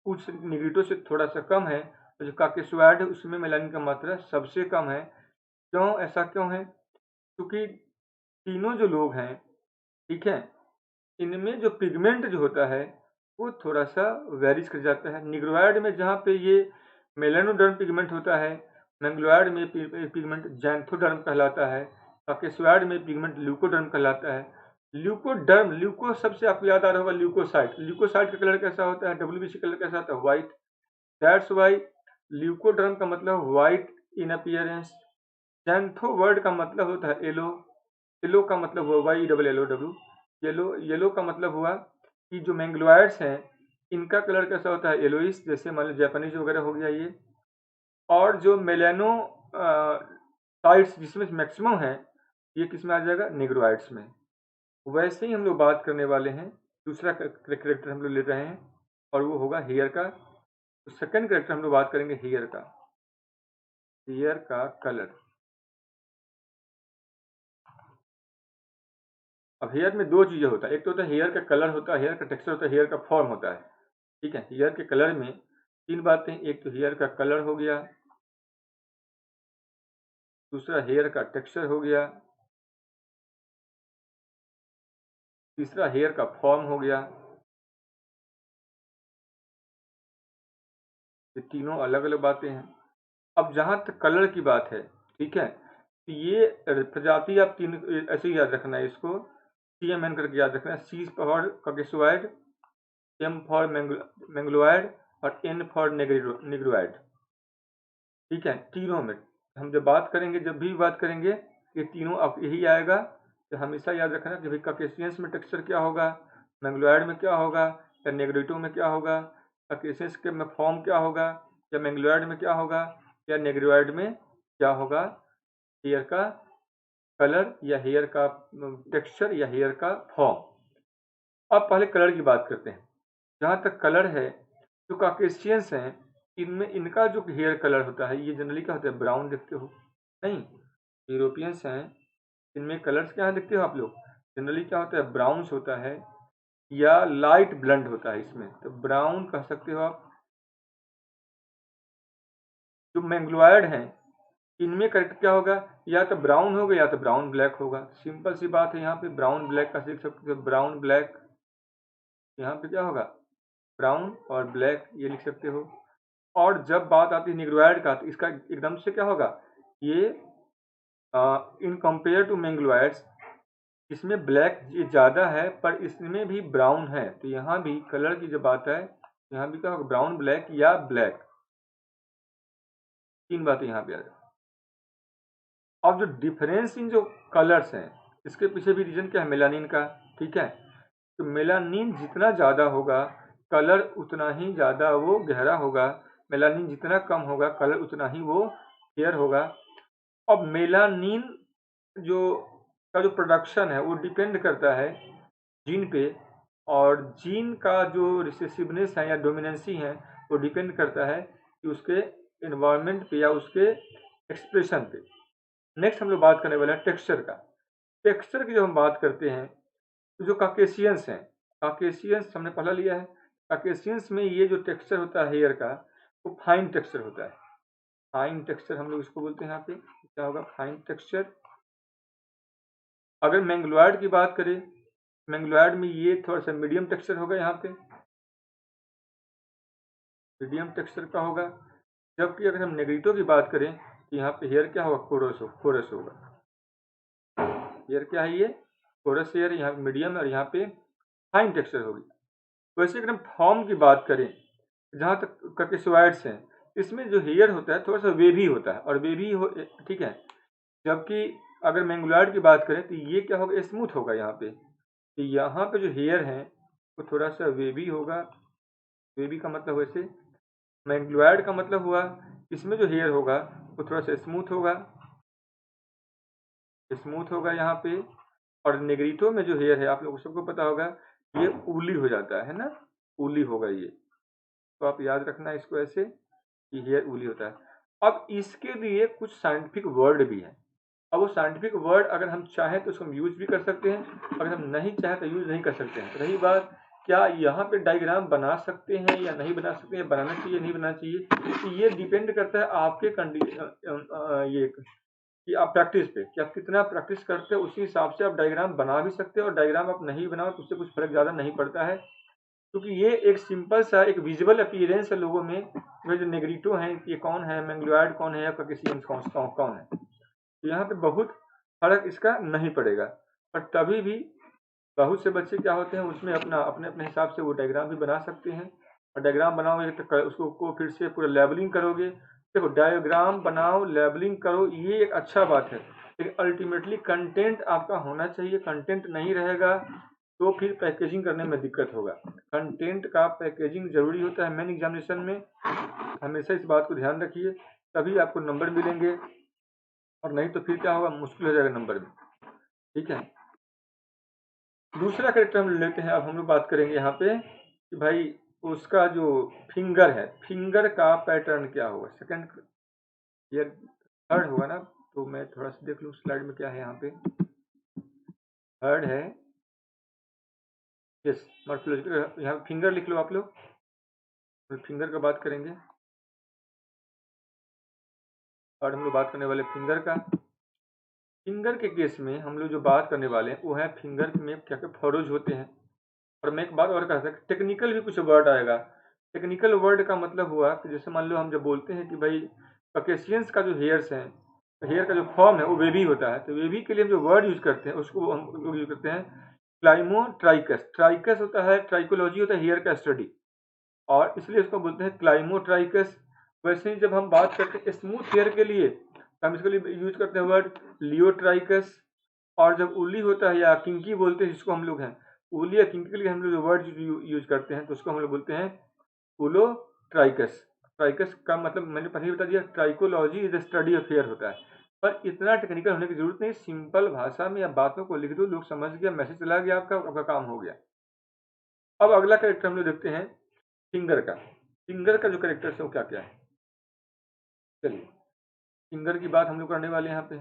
कुछ निग्रिटो से थोड़ा सा कम है। और जो काकेसवाइड है उसमें मेलानिन का मात्रा सबसे कम है। क्यों, ऐसा क्यों है? क्योंकि तीनों जो लोग हैं ठीक है इनमें जो पिगमेंट जो होता है वो थोड़ा सा वेरीज कर जाता है। निग्रोयड में जहाँ पे ये मेलानोडर्म पिगमेंट होता है, मैंग्लोयड में पिगमेंट जैंथोडर्म कहलाता है, काकेसवाइड में पिगमेंट ल्यूकोडर्म कहलाता है। ल्यूकोडर्म, ल्यूको सबसे आपको याद आ रहा होगा ल्यूकोसाइट, ल्यूकोसाइट का कलर कैसा होता है, WBC कलर कैसा होता है, व्हाइट। दैट्स वाई ल्यूकोडर्म का मतलब व्हाइट इन अपीयरेंस। जैंथो वर्ड का मतलब होता है येलो, येलो का मतलब हुआ YELLOW, येलो, येलो का मतलब हुआ कि जो मैंग्लोयड्स हैं इनका कलर कैसा होता है, येलोइश, जैसे मान लो जापानीज वगैरह हो गया ये। और जो मेलानो साइट्स जिसमें मैक्सिमम है ये किस में आ जाएगा, निग्रोइड्स में। वैसे ही हम लोग बात करने वाले हैं, दूसरा करेक्टर हम लोग ले रहे हैं और वो होगा हेयर का। तो सेकंड करेक्टर हम लोग बात करेंगे हेयर का, हेयर का कलर। अब हेयर में दो चीज़ें होता है, एक तो होता है हेयर का कलर होता है, हेयर का टेक्सचर होता है, हेयर का फॉर्म होता है, ठीक है। हेयर के कलर में तीन बातें, एक तो हेयर का कलर हो गया, दूसरा हेयर का टेक्सचर हो गया, तीसरा हेयर का फॉर्म हो गया। ये तीनों अलग अलग बातें हैं। अब जहाँ तक कलर की बात है, ठीक है, तो ये प्रजाति आप तीन ऐसे ही याद रखना है इसको, CMN करके याद रखना है। C फॉर कॉकेसवाइड, M फॉर मैंग्लोयड और N फॉर निग्रोइड, ठीक है। तीनों में हम जब बात करेंगे, जब भी बात करेंगे ये तीनों अब यही आएगा। तो हमेशा याद रखना कि भाई काकेशियंस में टेक्सचर क्या होगा, मैंग्लोयड में क्या होगा या नेग्रिटो में क्या होगा, काकेशियंस के में फॉर्म क्या होगा या मैंग्लोयड में क्या होगा या नेग्रोइड में क्या होगा, हेयर का कलर या हेयर का टेक्सचर या हेयर का फॉर्म। अब पहले कलर की बात करते हैं। जहाँ तक कलर है, जो काकेशियंस हैं इनमें इनका जो हेयर कलर होता है ये जनरली क्या होता है, ब्राउन देखते हो, नहीं। यूरोपियंस हैं इनमें कलर्स क्या देखते हो आप लोग, जनरली क्या होता है, ब्राउन्स होता है या लाइट ब्लंड होता है इसमें, तो ब्राउन कह सकते हो आप। जो मैंग्लोयड हैं इनमें करेक्ट क्या होगा, या तो ब्राउन होगा या तो ब्राउन ब्लैक होगा। सिंपल सी बात है, यहाँ पे ब्राउन ब्लैक का लिख सकते हो, ब्राउन ब्लैक, यहाँ पे क्या होगा, ब्राउन और ब्लैक ये लिख सकते हो। और जब बात आती है निग्रोइड का, तो इसका एकदम से क्या होगा, ये इन कंपेयर टू मैंग्लोइड्स इसमें ब्लैक ये ज़्यादा है, पर इसमें भी ब्राउन है। तो यहाँ भी कलर की जब बात है, यहाँ भी क्या होगा, ब्राउन ब्लैक या ब्लैक, तीन बातें यहाँ पे आ जाए। अब जो डिफरेंस इन जो कलर्स हैं, इसके पीछे भी रीजन क्या है, मेलानिन का। ठीक है, तो मेलानिन जितना ज़्यादा होगा कलर उतना ही ज़्यादा वो गहरा होगा, मेलानिन जितना कम होगा कलर उतना ही वो क्लियर होगा। अब मेलानिन जो का जो प्रोडक्शन है वो डिपेंड करता है जीन पे, और जीन का जो रिसेसिवनेस है या डोमिनेंसी है वो डिपेंड करता है कि उसके इन्वायरमेंट पे या उसके एक्सप्रेशन पे। नेक्स्ट हम लोग बात करने वाले हैं टेक्सचर का। टेक्सचर की जब हम बात करते हैं तो जो काकेशियंस हैं, काकेशियंस हमने पढ़ा लिया है, काकेशियंस में ये जो टेक्सचर होता है हेयर का वो फाइन टेक्सचर होता है। फाइन टेक्सचर हम लोग इसको बोलते हैं, यहाँ पे क्या होगा, फाइन टेक्सचर। अगर मैंग्लोइड की बात करें, मैंग्लोइड में ये थोड़ा सा मीडियम टेक्सचर होगा, यहाँ पे मीडियम टेक्सचर का होगा। जबकि अगर हम नेग्रिटो की बात करें तो यहाँ पे हेयर क्या होगा, कोरस होगा। हेयर क्या है, ये कोरस हेयर, यहाँ पे मीडियम है और यहाँ पे फाइन टेक्सचर होगी। वैसे अगर हम फॉर्म की बात करें, जहाँ तक ककेशोइड्स हैं, इसमें जो हेयर होता है थोड़ा सा वेवी होता है और वेवी हो, ठीक है। जबकि अगर मैंग्लोइड की बात करें तो ये क्या होगा, स्मूथ होगा। यहाँ पे तो यहाँ पे जो हेयर है वो थोड़ा सा वेवी होगा। वेवी का मतलब वैसे, मैंग्लोइड का मतलब हुआ इसमें जो हेयर होगा वो थोड़ा सा स्मूथ होगा, स्मूथ होगा यहाँ पे। और नेग्रिटो में जो हेयर है आप लोगों को सबको पता होगा ये ऊली हो जाता है ना, ऊली होगा ये। तो आप याद रखना इसको ऐसे कि हेयर ऊली होता है। अब इसके लिए कुछ साइंटिफिक वर्ड भी है। अब वो साइंटिफिक वर्ड अगर हम चाहें तो उसको हम यूज भी कर सकते हैं, अगर हम नहीं चाहें तो यूज नहीं कर सकते हैं। रही बात क्या यहाँ पे डायग्राम बना सकते हैं या नहीं बना सकते हैं, बनाना चाहिए नहीं बनाना चाहिए, तो ये डिपेंड करता है आपके कंडीशन, ये कि आप प्रैक्टिस पे, कि आप कितना प्रैक्टिस करते हो उसी हिसाब से आप डायग्राम बना भी सकते हो, और डायग्राम आप नहीं बनाओ तो उससे कुछ फर्क ज़्यादा नहीं पड़ता है। क्योंकि ये एक सिंपल सा एक विजुअल अपीयरेंस है लोगों में, जो नेग्रिटो हैं ये कौन है, मैंग्लोइड कौन है या ककेशियंस कौन है। तो यहाँ पे बहुत फर्क इसका नहीं पड़ेगा। पर तभी भी बहुत से बच्चे क्या होते हैं उसमें अपना अपने अपने हिसाब से वो डायग्राम भी बना सकते हैं। और डायग्राम बनाओगे तो उसको को फिर से पूरा लेबलिंग करोगे। देखो डायग्राम बनाओ, लेबलिंग करो, ये एक अच्छा बात है, लेकिन अल्टीमेटली कंटेंट आपका होना चाहिए। कंटेंट नहीं रहेगा तो फिर पैकेजिंग करने में दिक्कत होगा। कंटेंट का पैकेजिंग जरूरी होता है मेन एग्जामिनेशन में, हमेशा इस बात को ध्यान रखिए, तभी आपको नंबर मिलेंगे, और नहीं तो फिर क्या होगा, मुश्किल हो जाएगा नंबर में। ठीक है, दूसरा करेक्टर हम लेते हैं। अब हम लोग बात करेंगे यहाँ पे कि भाई उसका जो फिंगर है, फिंगर का पैटर्न क्या होगा। सेकंड या थर्ड होगा ना, तो मैं थोड़ा सा देख लूँ स्लाइड में क्या है। यहाँ पे थर्ड है, यस मॉर्फोलॉजिकल, यहाँ फिंगर लिख लो आप लोग, तो फिंगर का बात करेंगे। और हम लोग बात करने वाले फिंगर का। फिंगर के केस में हम लोग जो बात करने वाले हैं वो है फिंगर में क्या क्या फरोज होते हैं। और मैं एक बात और कह सकता, टेक्निकल भी कुछ वर्ड आएगा। टेक्निकल वर्ड का मतलब हुआ कि जैसे मान लो हम जब बोलते हैं कि भाई ककेशियंस का जो हेयर्स हैं, हेयर का जो फॉर्म है वो वेवी होता है, तो वेवी के लिए हम जो वर्ड यूज करते हैं उसको हम लोग यूज करते हैं क्लाइमोट्राइकस। ट्राइकस होता है, ट्राइकोलॉजी होता है हेयर का स्टडी, और इसलिए इसको बोलते हैं क्लाइमोट्राइकस। वैसे ही जब हम बात करते हैं स्मूथ हेयर के लिए तो हम इसके लिए यूज करते हैं वर्ड लियोट्राइकस। और जब उली होता है या किंकी बोलते हैं जिसको हम लोग हैं, उली या किंकी के लिए हम लोग जो वर्ड यूज करते हैं तो उसको हम लोग बोलते हैं उलोट्राइकस। ट्राइकस का मतलब मैंने पहले ही बता दिया, trichology is the study of hair होता है। पर इतना टेक्निकल होने की जरूरत नहीं, सिंपल भाषा में या बातों को लिख दो, लोग समझ गया, मैसेज चला गया, आपका काम हो गया। अब अगला कैरेक्टर हम लोग देखते हैं फिंगर का। फिंगर का जो कैरेक्टर है वो क्या क्या है, चलिए फिंगर की बात हम लोग करने वाले हैं यहाँ पे।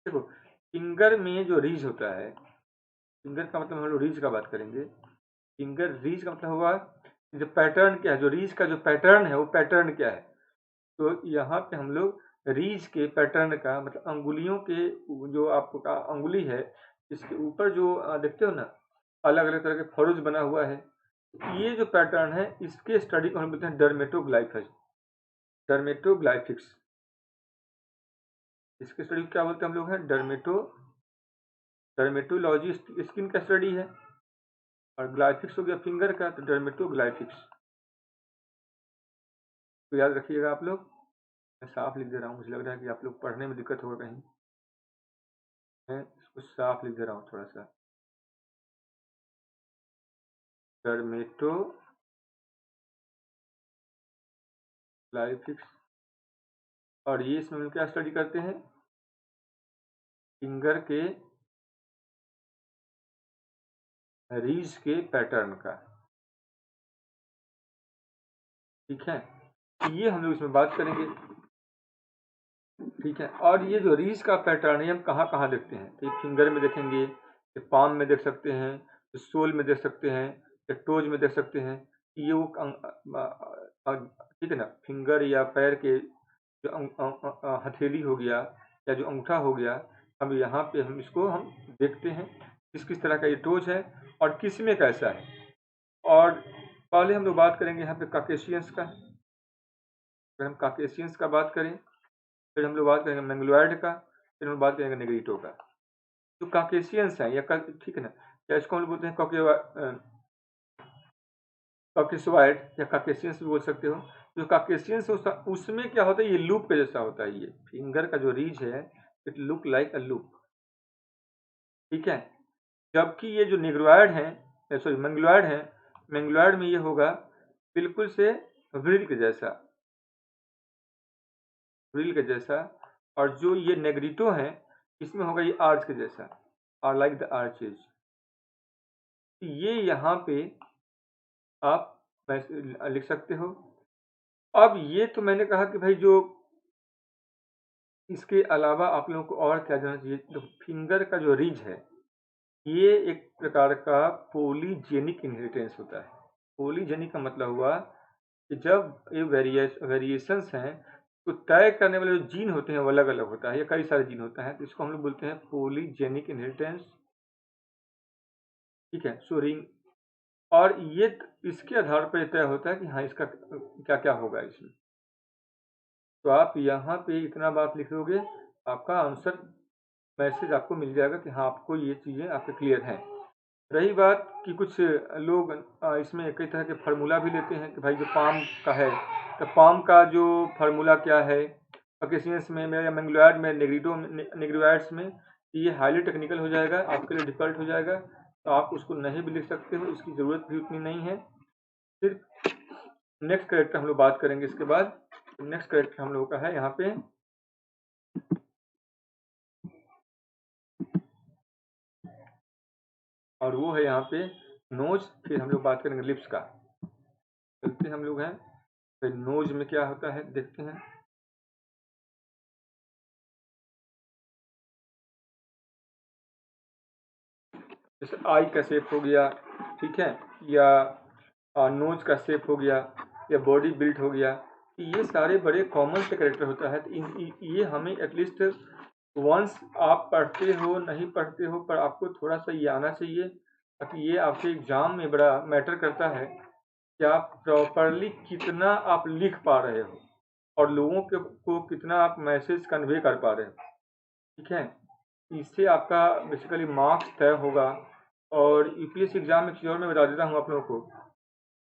देखो फिंगर में जो रीज होता है, फिंगर का मतलब हम लोग रीज का बात करेंगे। फिंगर रीज का मतलब हुआ जो पैटर्न क्या है, जो रीज का जो पैटर्न है वो पैटर्न क्या है। तो यहाँ पे हम लोग रीज के पैटर्न का मतलब अंगुलियों के जो आपका अंगुली है इसके ऊपर जो देखते हो ना अलग अलग तरह के फरोज बना हुआ है, ये जो पैटर्न है इसके स्टडी को हम बोलते हैं डर्मेटोग्लाइफिक्स। डर्मेटोग्लाइफिक्स इसके स्टडी को क्या बोलते हैं हम लोग हैं डर्मेटोलॉजी स्किन का स्टडी है, और ग्लाइफिक्स हो गया फिंगर का, तो डर्मेटोग्लाइफिक्स। तो याद रखिएगा आप लोग, मैं साफ लिख दे रहा हूँ, मुझे लग रहा है कि आप लोग पढ़ने में दिक्कत होगा कहीं, मैं इसको साफ लिख दे रहा हूँ थोड़ा सा। डर्मेटोग्लाइफिक्स, और ये इसमें हम क्या स्टडी करते हैं, फिंगर के रीज के पैटर्न का, ठीक है। ये हम लोग इसमें बात करेंगे, ठीक है। और ये जो रीज का पैटर्न है हम कहाँ कहाँ देखते हैं, तो फिंगर में देखेंगे, ये पाम में देख सकते हैं, सोल में देख सकते हैं, या टोज में देख सकते हैं। ये वो ठीक है ना, फिंगर या पैर के जो हथेली हो गया या जो अंगूठा हो गया, हम यहाँ पे हम इसको हम देखते हैं किस किस तरह का ये टोज है और किस में कैसा है। और पहले हम लोग बात करेंगे यहाँ पे काकेशियंस का। अगर हम काकेशियंस का बात करें, फिर हम लोग बात करेंगे मंगलोइड का, फिर हम बात करेंगे नेग्रिटो का। जो काकेशियंस हैं या ठीक है ना, या इसको हम लोग बोलते हैं कॉकेसॉइड या काकेशियंस भी बोल सकते हो। जो काकेशियंस उसमें क्या होता है, ये लूप के जैसा होता है, ये फिंगर का जो रीज है it look like a loop, ठीक है। जबकि ये जो नेग्रोइड है, सॉरी मंगलोइड है, मंगलोइड में ये होगा बिल्कुल से व्रिल के जैसा, व्रिल के जैसा। और जो ये नेग्रिटो है इसमें होगा ये आर्च के जैसा, और लाइक द आर्चेज। ये यहाँ पे आप लिख सकते हो। अब ये तो मैंने कहा कि भाई जो इसके अलावा आप लोगों को और क्या जानना चाहिए, तो फिंगर का जो रिज है ये एक प्रकार का पॉलीजेनिक इनहेरिटेंस होता है। पॉलीजेनिक का मतलब हुआ कि जब ये वेरिएशंस हैं तो तय करने वाले जो जीन होते हैं वो अलग अलग होता है, या कई सारे जीन होता है, तो इसको हम लोग बोलते हैं पॉलीजेनिक इनहेरिटेंस, ठीक है। सो रिंग, और ये इसके आधार पर तय होता है कि हाँ इसका क्या क्या होगा इसमें। तो आप यहाँ पे इतना बात लिख दोगे, आपका आंसर मैसेज आपको मिल जाएगा कि हाँ आपको ये चीज़ें आपके क्लियर हैं। रही बात कि कुछ लोग इसमें कई तरह के फार्मूला भी लेते हैं कि भाई जो पाम का है, तो पाम का जो फार्मूला क्या है काकेशियंस में या मंगलोइड में, नेग्रोइड्स में, ये हाईली टेक्निकल हो जाएगा, आपके लिए डिफिकल्ट हो जाएगा, तो आप उसको नहीं भी लिख सकते हो, इसकी ज़रूरत भी उतनी नहीं है। सिर्फ नेक्स्ट करेक्टर हम लोग बात करेंगे इसके बाद। नेक्स्ट करेक्टर हम लोगों का है यहाँ पे, और वो है यहाँ पे नोज। फिर हम लोग बात करेंगे लिप्स का। चलते हम लोग हैं, फिर नोज में क्या होता है देखते हैं। जैसे आई का शेप हो गया, ठीक है, या नोज का शेप हो गया, या बॉडी बिल्ट हो गया, ये सारे बड़े कॉमन से करेक्टर होता है। तो ये हमें एटलीस्ट वंस आप पढ़ते हो नहीं पढ़ते हो, पर आपको थोड़ा सा ये आना चाहिए, ताकि ये आपके एग्जाम में बड़ा मैटर करता है कि आप प्रॉपरली कितना आप लिख पा रहे हो और लोगों के को कितना आप मैसेज कन्वे कर पा रहे हो, ठीक है। इससे आपका बेसिकली मार्क्स तय होगा। और यूपीएससी एग्जाम में चीज़ और मैं बता देता हूँ आप लोगों को,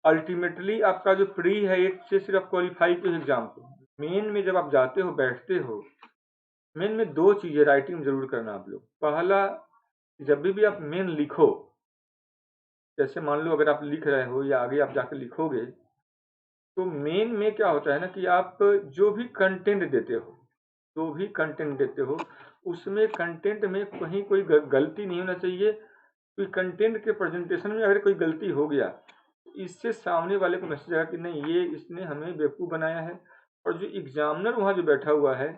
अल्टीमेटली आपका जो प्री है एक से सिर्फ क्वालिफाई के एग्जाम को, मेन में जब आप जाते हो बैठते हो, मेन में दो चीज़ें राइटिंग में जरूर करना आप लोग। पहला, जब भी आप मेन लिखो, जैसे मान लो अगर आप लिख रहे हो या आगे आप जाकर लिखोगे, तो मेन में क्या होता है ना कि आप जो भी कंटेंट देते हो, जो भी कंटेंट देते हो उसमें कंटेंट में कहीं कोई गलती नहीं होना चाहिए। कोई कंटेंट के प्रेजेंटेशन में अगर कोई गलती हो गया, इससे सामने वाले को मैसेज आएगा कि नहीं ये इसने हमें बेवकूफ़ बनाया है। और जो एग्जामिनर वहाँ जो बैठा हुआ है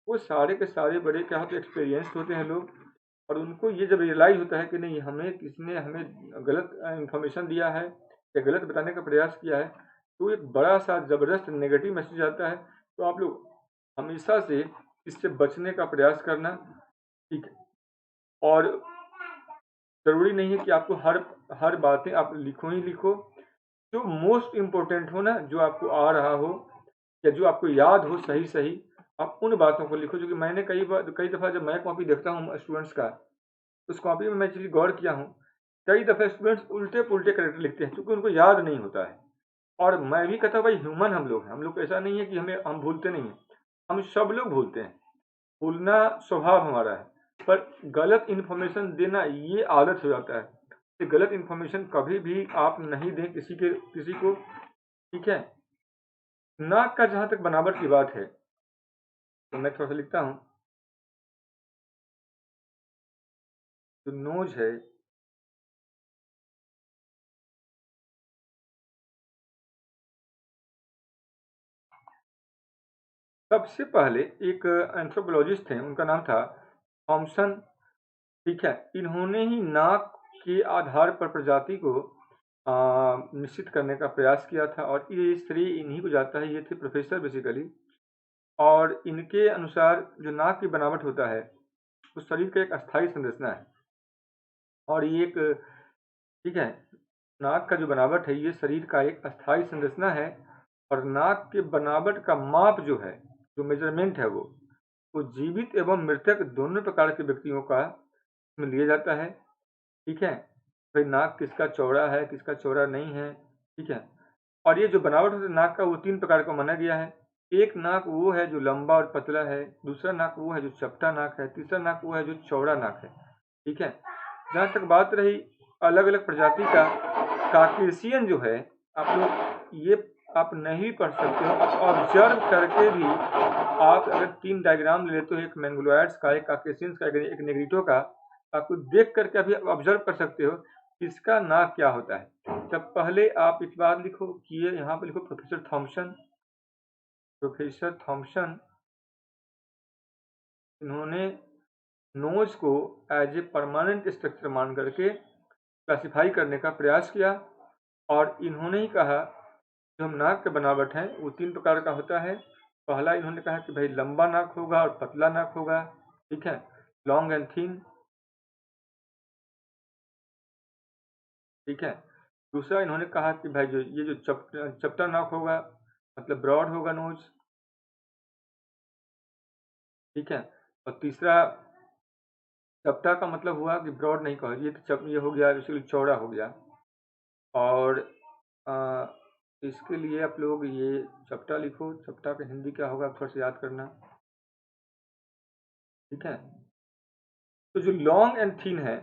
वो सारे के सारे बड़े क्या होते हैं, एक्सपीरियंस्ड होते हैं लोग, और उनको ये जब रियलाइज़ होता है कि नहीं हमें किसने हमें गलत इन्फॉर्मेशन दिया है या गलत बताने का प्रयास किया है, तो एक बड़ा सा ज़बरदस्त नेगेटिव मैसेज आता है तो आप लोग हमेशा से इससे बचने का प्रयास करना, ठीक है। और ज़रूरी नहीं है कि आपको हर बातें आप लिखो ही लिखो, जो मोस्ट इम्पोर्टेंट हो ना, जो आपको आ रहा हो या जो आपको याद हो सही सही, आप उन बातों को लिखो। जो कि मैंने कई दफ़ा जब मैं कॉपी देखता हूँ स्टूडेंट्स का, उस कॉपी में मैं चीज़ गौर किया हूँ, कई दफ़े स्टूडेंट्स उल्टे पुल्टे करेक्टर लिखते हैं क्योंकि उनको याद नहीं होता है। और मैं भी कहता हूँ भाई, ह्यूमन हम लोग हैं, हम लोग ऐसा नहीं है कि हम भूलते नहीं हैं, हम सब लोग भूलते हैं, भूलना स्वभाव हमारा है। पर गलत इन्फॉर्मेशन देना ये आदत हो जाता है कि गलत इन्फॉर्मेशन कभी भी आप नहीं दें किसी को, ठीक है। नाक का जहाँ तक बनावट की बात है, तो मैं थोड़ा सा लिखता हूँ। जो नोज है, सबसे पहले एक एंथ्रोपोलॉजिस्ट थे, उनका नाम था थॉमसन, ठीक है। इन्होंने ही नाक के आधार पर प्रजाति को निश्चित करने का प्रयास किया था, और ये श्रेय इन्हीं को जाता है। ये थे प्रोफेसर बेसिकली। और इनके अनुसार जो नाक की बनावट होता है, वो शरीर का एक अस्थायी संरचना है। और ये एक, ठीक है, नाक का जो बनावट है ये शरीर का एक अस्थायी संरचना है। और नाक के बनावट का माप जो है, जो मेजरमेंट है, वो जीवित एवं मृतक दोनों प्रकार के व्यक्तियों का इसमें लिया जाता है, ठीक है। भाई नाक किसका चौड़ा है, किसका चौड़ा नहीं है, ठीक है। और ये जो बनावट है नाक का, वो 3 प्रकार का माना गया है। एक नाक वो है जो लंबा और पतला है, दूसरा नाक वो है जो चपटा नाक है, तीसरा नाक वो है जो चौड़ा नाक है, ठीक है। जहाँ तक बात रही अलग अलग प्रजाति का, काकेशियन जो है, आप लोग ये आप नहीं पढ़ सकते हो, आप ऑब्जर्व करके भी, आप अगर 3 डायग्राम ले लेते हो, एक मैंगलोइड्स का, एक काकेशियंस का, एक नेग्रिटो का, आपको देख करके अभी ऑब्जर्व कर सकते हो इसका नाक क्या होता है। तब पहले आप एक बात लिखो कि ये यहाँ पे लिखो प्रोफेसर थॉमसन। प्रोफेसर थॉमसन, इन्होंने नोज को एज ए परमानेंट स्ट्रक्चर मान करके क्लासिफाई करने का प्रयास किया। और इन्होंने ही कहा जो हम नाक का बनावट है वो 3 प्रकार का होता है। पहला इन्होंने कहा कि भाई लंबा नाक होगा और पतला नाक होगा, ठीक है, लॉन्ग एंड थिन, ठीक है। दूसरा इन्होंने कहा कि भाई जो ये जो चपटा नाक होगा, मतलब ब्रॉड होगा नोज, ठीक है। और तीसरा, चपटा का मतलब हुआ कि ब्रॉड नहीं कहो, ये हो गया बेसिकली चौड़ा हो गया। और आ, इसके लिए आप लोग ये चपटा लिखो, चपटा का हिंदी क्या होगा आप थोड़ा सा याद करना, ठीक है। तो जो लॉन्ग एंड थिन है,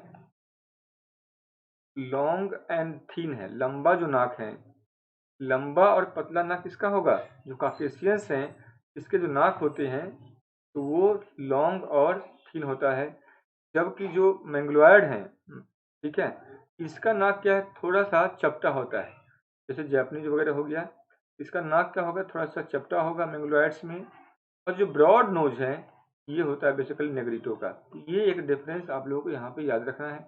लॉन्ग एंड थिन है, लंबा जो नाक है, लंबा और पतला नाक किसका होगा, जो काकेशियंस हैं इसके जो नाक होते हैं तो वो लॉन्ग और थिन होता है। जबकि जो मैंगलोइड हैं, ठीक है, इसका नाक क्या है, थोड़ा सा चपटा होता है, जैसे जैपनीज वगैरह हो गया, इसका नाक क्या होगा, थोड़ा सा चपटा होगा मैंगलोइड्स में। और जो ब्रॉड नोज है ये होता है बेसिकली नेग्रिटो का। तो ये एक डिफरेंस आप लोगों को यहाँ पे याद रखना है।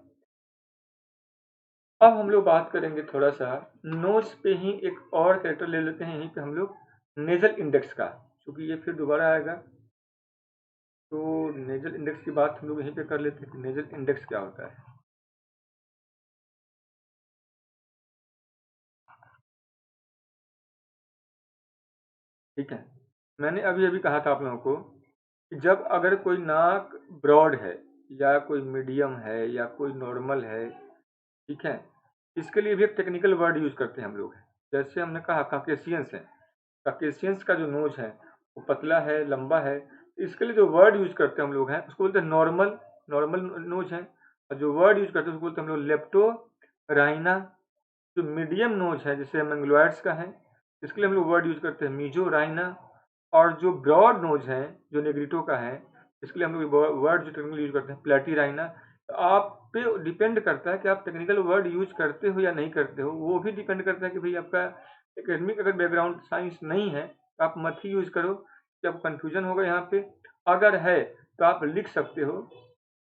अब हम लोग बात करेंगे थोड़ा सा नोज पे ही एक और कैरेक्टर ले लेते हैं, यहीं पे हम लोग नेजल इंडेक्स का, क्योंकि ये फिर दोबारा आएगा। तो नेजल इंडेक्स की बात हम लोग यहीं पे कर लेते हैं कि नेजल इंडेक्स क्या होता है, ठीक है। मैंने अभी अभी कहा था आप लोगों को कि जब अगर कोई नाक ब्रॉड है या कोई मीडियम है या कोई नॉर्मल है, ठीक है, इसके लिए भी एक टेक्निकल वर्ड यूज करते हैं हम लोग। जैसे हमने कहा काकेशियंस है, काकेशियंस का जो नोज है वो पतला है, लंबा है, इसके लिए जो वर्ड यूज करते हैं हम लोग हैं उसको बोलते हैं नॉर्मल, नॉर्मल नोज है। और जो वर्ड यूज करते हैं उसको बोलते हैं हम लोग लेप्टो राइना। जो मीडियम नोज है जैसे मंगलोइड्स का है, इसके लिए हम लोग वर्ड यूज करते हैं मीजो राइना। और जो ब्रॉड नोज है जो नेग्रिटो का है, इसके लिए हम लोग वर्ड जो टेक्निकल यूज करते हैं प्लेटी राइना। तो आप पे डिपेंड करता है कि आप टेक्निकल वर्ड यूज करते हो या नहीं करते हो। वो भी डिपेंड करता है कि भाई आपका एकेडमिक अगर बैकग्राउंड साइंस नहीं है तो आप मत ही यूज करो, जब कंफ्यूजन होगा यहाँ पे। अगर है तो आप लिख सकते हो।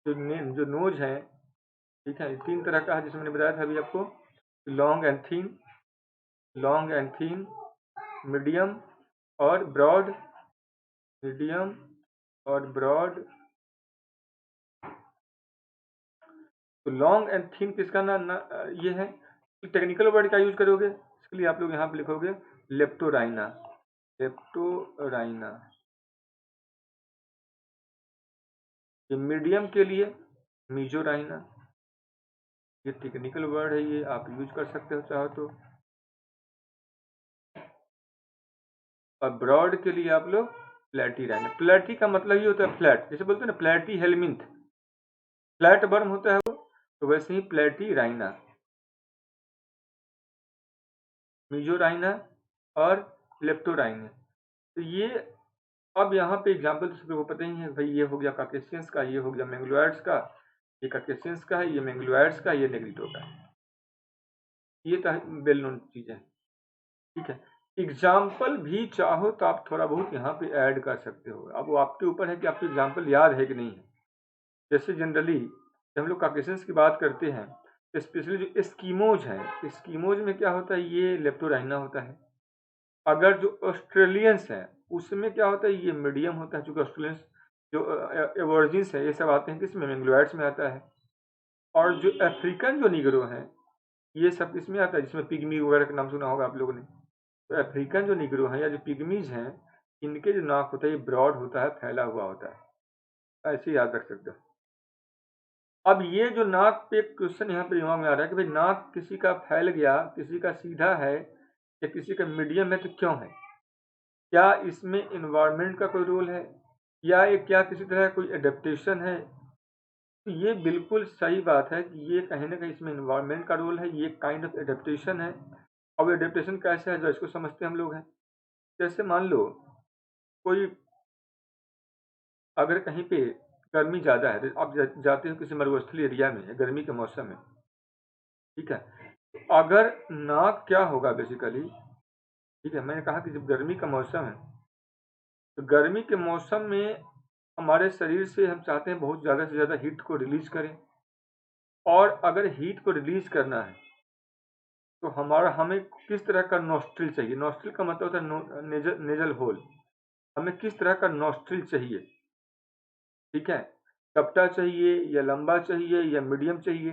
जो नोज है, ठीक है, 3 तरह का है जिसमें मैंने बताया था अभी आपको, long and thin, long and thin, medium और ब्रॉड। मीडियम और ब्रॉड। तो लॉन्ग एंड थिन किसका ये है। टेक्निकल वर्ड क्या यूज करोगे, इसके लिए आप लोग यहाँ पे लिखोगे लेप्टोराइना। लेप्टोराइना। ये मीडियम के लिए मीजोराइना। ये टेक्निकल वर्ड है, ये आप यूज कर सकते हो चाहो तो। और ब्रॉड के लिए आप लोग प्लेटीराइना। प्लेटी का मतलब ये होता है फ्लैट, जैसे बोलते हैं ना प्लेटी हेलमिंथ, फ्लैट वर्म होता है वो, तो वैसे ही प्लेटीराइना, मीजोराइना और लेप्टोराइना। तो ये अब यहाँ पे एग्जाम्पल तो सबको पता ही है भाई, ये हो गया काकेशियंस का, ये हो गया मैंग्लोइड्स का, ये काकेशियंस का है, ये मैंग्लोइड्स का, ये नेग्रिटो का है। ये तो वेल नोन चीज है, ठीक है। एग्जाम्पल भी चाहो तो आप थोड़ा बहुत यहाँ पे ऐड कर सकते हो, अब वो आपके ऊपर है कि आपको एग्जाम्पल याद है कि नहीं है। जैसे जनरली जब हम लोग काकेशियंस की बात करते हैं, स्पेशली जो एस्कीमोज हैं, एस्कीमोज में क्या होता है, ये लेप्टोराइना होता है। अगर जो ऑस्ट्रेलियंस हैं उसमें क्या होता है, ये मीडियम होता है, चूंकि ऑस्ट्रेलियंस जो एवर्जिन्स है ये सब आते हैं किसमें, मैंग्लोइड्स में आता है। और जो अफ्रीकन जो निगरो हैं ये सब किसमें आता है, जिसमें पिग्मी वगैरह का नाम सुना होगा आप लोगों ने। तो अफ्रीकन जो निगरो हैं या जो पिग्मीज हैं, इनके जो नाक होता है ये ब्रॉड होता है, फैला हुआ होता है, ऐसे याद रख सकते हो। अब ये जो नाक पे क्वेश्चन यहाँ पे दिमाग में आ रहा है कि भाई नाक किसी का फैल गया, किसी का सीधा है या किसी का मीडियम है, तो क्यों है, क्या इसमें इन्वायरमेंट का कोई रोल है, या ये क्या किसी तरह कोई एडेप्टेशन है। तो ये बिल्कुल सही बात है कि ये कहीं ना कहीं इसमें इन्वायरमेंट का रोल है, ये काइंड ऑफ एडेप्टेशन है। अब एडेप्टेशन कैसे है जो इसको समझते हम लोग हैं। जैसे मान लो कोई अगर कहीं पे गर्मी ज़्यादा है, तो आप जाते हो किसी मरुस्थलीय एरिया में गर्मी के मौसम में, ठीक है। तो अगर नाक क्या होगा बेसिकली, ठीक है, मैंने कहा कि जब गर्मी का मौसम है, तो गर्मी के मौसम में हमारे शरीर से हम चाहते हैं बहुत ज़्यादा से ज़्यादा हीट को रिलीज करें। और अगर हीट को रिलीज करना है तो हमें किस तरह का नोस्ट्रिल चाहिए। नोस्ट्रिल का मतलब होता है नेजल होल। हमें किस तरह का नोस्ट्रिल चाहिए, ठीक है, चपटा चाहिए या लंबा चाहिए या मीडियम चाहिए।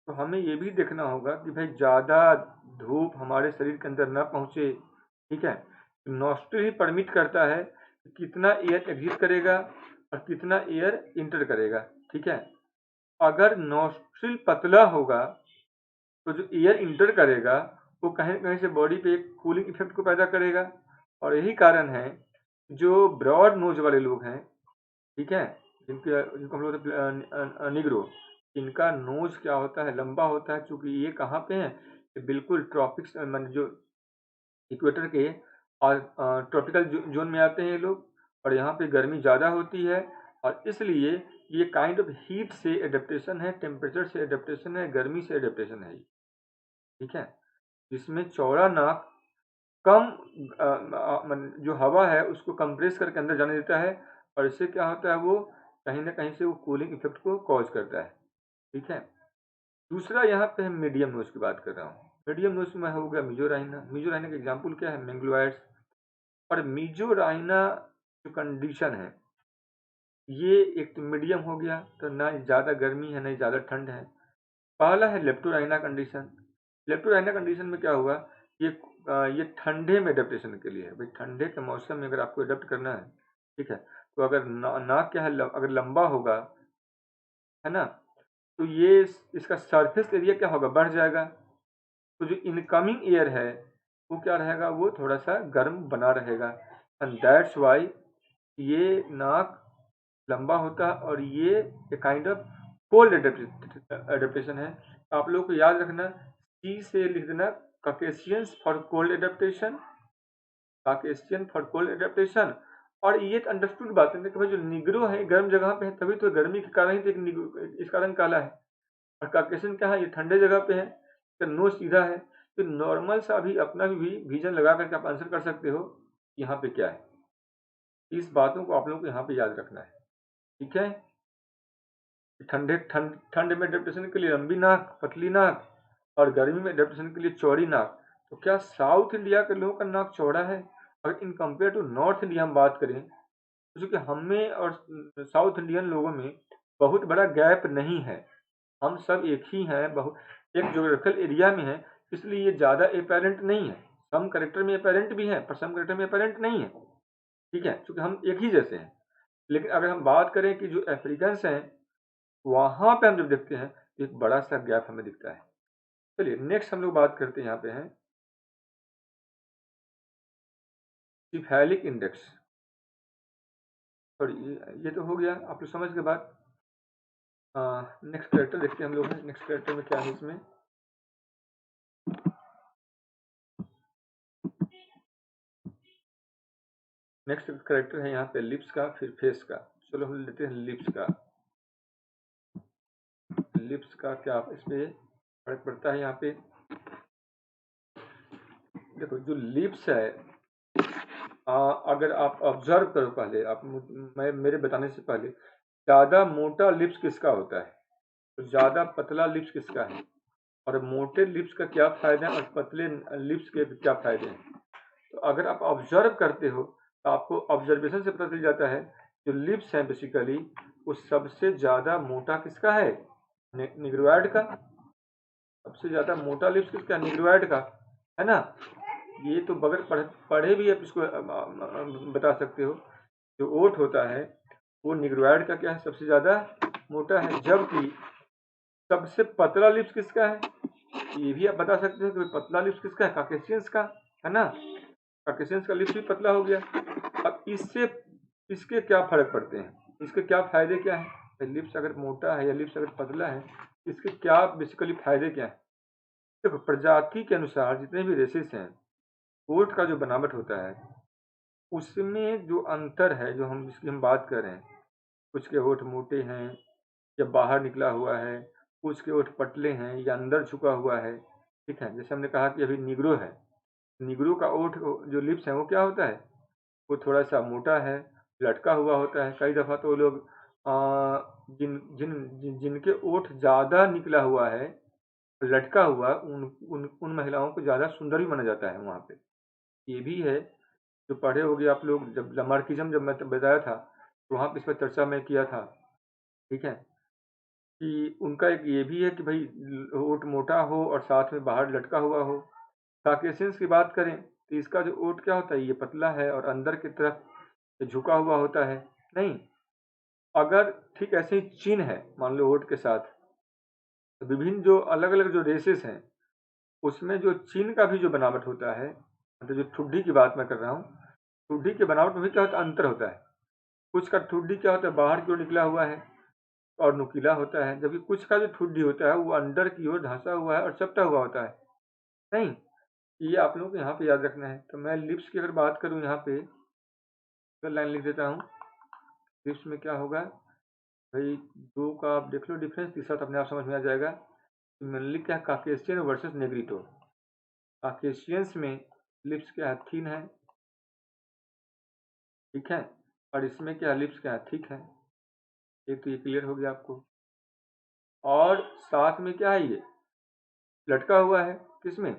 तो हमें ये भी देखना होगा कि भाई ज़्यादा धूप हमारे शरीर के अंदर ना पहुँचे, ठीक है। नोस्ट्रिल ही परमिट करता है कि कितना एयर एग्जिट करेगा और कितना एयर इंटर करेगा, ठीक है। अगर नोस्ट्रिल पतला होगा तो जो एयर इंटर करेगा वो कहीं कहीं से बॉडी पे एक कूलिंग इफेक्ट को पैदा करेगा। और यही कारण है जो ब्रॉड नोज वाले लोग हैं, ठीक है, जिनको हम लोग निग्रो, इनका नोज क्या होता है, लंबा होता है। चूंकि ये कहाँ पे हैं, ये बिल्कुल ट्रॉपिक्स मान जो इक्वेटर के और ट्रॉपिकल जोन में आते हैं ये लोग, और यहाँ पे गर्मी ज़्यादा होती है। और इसलिए ये काइंड ऑफ हीट से एडेप्टेशन है, टेम्परेचर से एडेप्टेशन है, गर्मी से एडेप्टेशन है, ठीक है। जिसमें चौड़ा नाक कम जो हवा है उसको कंप्रेस करके अंदर जाने देता है, और इससे क्या होता है, वो कहीं ना कहीं से वो कूलिंग इफेक्ट को कॉज करता है, ठीक है। दूसरा यहाँ पे हम मीडियम नोज की बात कर रहा हूँ। मीडियम नोज में हो गया मीजोराइना। मीजोराइना का एग्जाम्पल क्या है, मैंग्लोइड्स। और मीजोराइना जो कंडीशन है ये एक तो मीडियम हो गया, तो ना ज़्यादा गर्मी है ना ज़्यादा ठंड है। पहला है लेप्टोराइना कंडीशन। लेप्टोराइना कंडीशन में क्या हुआ, ये ठंडे में एडेप्टेशन के लिए है। भाई ठंडे के मौसम में अगर आपको एडेप्ट करना है, ठीक है, तो अगर नाक क्या है, अगर लंबा होगा, है ना, तो ये इसका सरफेस एरिया क्या होगा, बढ़ जाएगा। तो जो इनकमिंग एयर है वो क्या रहेगा, वो थोड़ा सा गर्म बना रहेगा। एंड दैट्स वाई ये नाक लंबा होता है, और ये काइंड ऑफ कोल्ड एडेप्टेशन है। आप लोग को याद रखना, सी से लिख देना Caucasians for cold adaptation, Caucasian for cold adaptation. और ये अंडरस्टूड बात है कि भाई जो निग्रो है गर्म जगह पे है, तभी तो गर्मी के कारण ही तो इसका रंग काला है। और काकेशियन क्या है, ये ठंडे जगह पे है, तो नोज सीधा है। तो नॉर्मल सा भी अपना भी विजन लगा करके आप आंसर कर सकते हो यहाँ पे क्या है। इस बातों को आप लोगों को यहाँ पे याद रखना है, ठीक है। ठंड में एडेप्टेशन के लिए लंबी नाक, पतली नाक, और गर्मी में एडेप्टेशन के लिए चौड़ी नाक। तो क्या साउथ इंडिया के लोगों का नाक चौड़ा है? अगर in compare to north India हम बात करें क्योंकि हम में और साउथ इंडियन लोगों में बहुत बड़ा गैप नहीं है, हम सब एक ही हैं, बहुत एक ज्योग्राफिकल एरिया में है, इसलिए ये ज़्यादा अपेरेंट नहीं है। सम करेक्टर में अपेरेंट भी है, पर सम करेक्टर में अपेरेंट नहीं है, ठीक है, क्योंकि हम एक ही जैसे हैं। लेकिन अगर हम बात करें कि जो अफ्रीकन्स हैं, वहाँ पे हम जब देखते हैं तो एक बड़ा सा गैप हमें दिखता है। चलिए नेक्स्ट हम लोग बात करते हैं, यहाँ पे है सिफैलिक इंडेक्स। सॉरी, ये तो हो गया, आप लोग समझ के बाद नेक्स्ट कैरेक्टर देखते हैं हम लोग। नेक्स्ट कैरेक्टर में क्या है इसमें, नेक्स्ट कैरेक्टर है यहाँ पे लिप्स का, फिर फेस का। चलो हम लेते हैं लिप्स का। लिप्स का क्या इस पे फर्क पड़ता है यहाँ पे, देखो जो लिप्स है, अगर आप ऑब्जर्व करो पहले, आप मैं मेरे बताने से पहले, ज़्यादा मोटा लिप्स किसका होता है, तो ज़्यादा पतला लिप्स किसका है, और मोटे लिप्स का क्या फ़ायदा है और पतले लिप्स के क्या फ़ायदे हैं। तो अगर आप ऑब्जर्व करते हो तो आपको ऑब्जर्वेशन से पता चल जाता है जो लिप्स हैं बेसिकली, वो सबसे ज़्यादा मोटा किसका है, निग्रोइड का। सबसे ज़्यादा मोटा लिप्स किसका, निग्रोइड का, है ना। ये तो बगैर पढ़े भी आप इसको बता सकते हो। जो ओट होता है वो निग्रोइड का क्या है, सबसे ज़्यादा मोटा है, जबकि सबसे पतला लिप्स किसका है, ये भी आप बता सकते हो कि पतला लिप्स किसका है, काकेशियंस का, है ना। काकेशियंस का लिप्स भी पतला हो गया। अब इससे इसके क्या फर्क पड़ते हैं, इसके क्या फायदे क्या है, लिप्स अगर मोटा है या लिप्स अगर पतला है, इसके क्या बेसिकली फायदे क्या है। देखो प्रजाति के अनुसार जितने भी रेसेस हैं, ओट का जो बनावट होता है उसमें जो अंतर है, जो हम जिसकी हम बात कर रहे हैं, कुछ के ओठ मोटे हैं या बाहर निकला हुआ है, कुछ के ओठ पतले हैं या अंदर झुका हुआ है, ठीक है। जैसे हमने कहा कि अभी निग्रो है, निग्रो का ओठ जो लिप्स है वो क्या होता है, वो थोड़ा सा मोटा है, लटका हुआ होता है। कई दफ़ा तो लोग जिन जिन जिन जिनके ओठ ज़्यादा निकला हुआ है, लटका हुआ, उन उन उन महिलाओं को ज़्यादा सुंदर भी माना जाता है वहाँ पे। ये भी है, जो पढ़े होगे आप लोग, जब लमार्किज्म जब मैं बताया था तो वहाँ पे इस पर चर्चा मैं किया था, ठीक है, कि उनका एक ये भी है कि भाई ओट मोटा हो और साथ में बाहर लटका हुआ हो। काकेशियंस की बात करें तो इसका जो ओट क्या होता है, ये पतला है और अंदर की तरफ झुका हुआ होता है। नहीं, अगर ठीक ऐसे ही चिन्ह है मान लो ओट के साथ, तो विभिन्न जो अलग अलग जो रेसेस हैं उसमें जो चिन्ह का भी जो बनावट होता है, मतलब जो ठुड्डी की बात मैं कर रहा हूँ, ठुड्डी के बनावट में भी क्या होता है, अंतर होता है। कुछ का ठुड्डी क्या होता है, बाहर की ओर निकला हुआ है और नुकीला होता है, जबकि कुछ का जो ठुड्डी होता है वो अंदर की ओर धंसा हुआ है और चपटा हुआ होता है। नहीं, ये आप लोगों को यहाँ पे याद रखना है। तो मैं लिप्स की अगर बात करूँ यहाँ पे, तो लाइन लिख देता हूँ। लिप्स में क्या होगा भाई, दो का आप देख लो डिफरेंस, तीसरा तो अपने आप समझ में आ जाएगा। मेनली क्या, काकेशियन वर्सेस नेग्रिटो। काकेशियंस में लिप्स क्या है, थिन है, ठीक है, और इसमें क्या लिप्स क्या है, थिक है। एक तो ये क्लियर हो गया आपको। और साथ में क्या है, ये लटका हुआ है किसमें,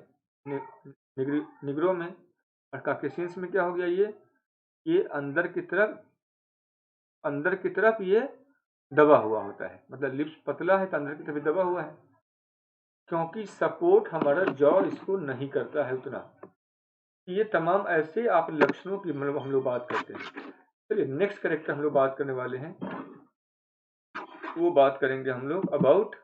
निग्रो में। और काकेशियंस में क्या हो गया, ये अंदर की तरफ ये दबा हुआ होता है, मतलब लिप्स पतला है तो अंदर की तरफ दबा हुआ है, क्योंकि सपोर्ट हमारा जॉ इसको नहीं करता है उतना। ये तमाम ऐसे आप लक्षणों की मतलब हम लोग बात करते हैं। चलिए नेक्स्ट करेक्टर हम लोग बात करने वाले हैं, वो बात करेंगे हम लोग अबाउट,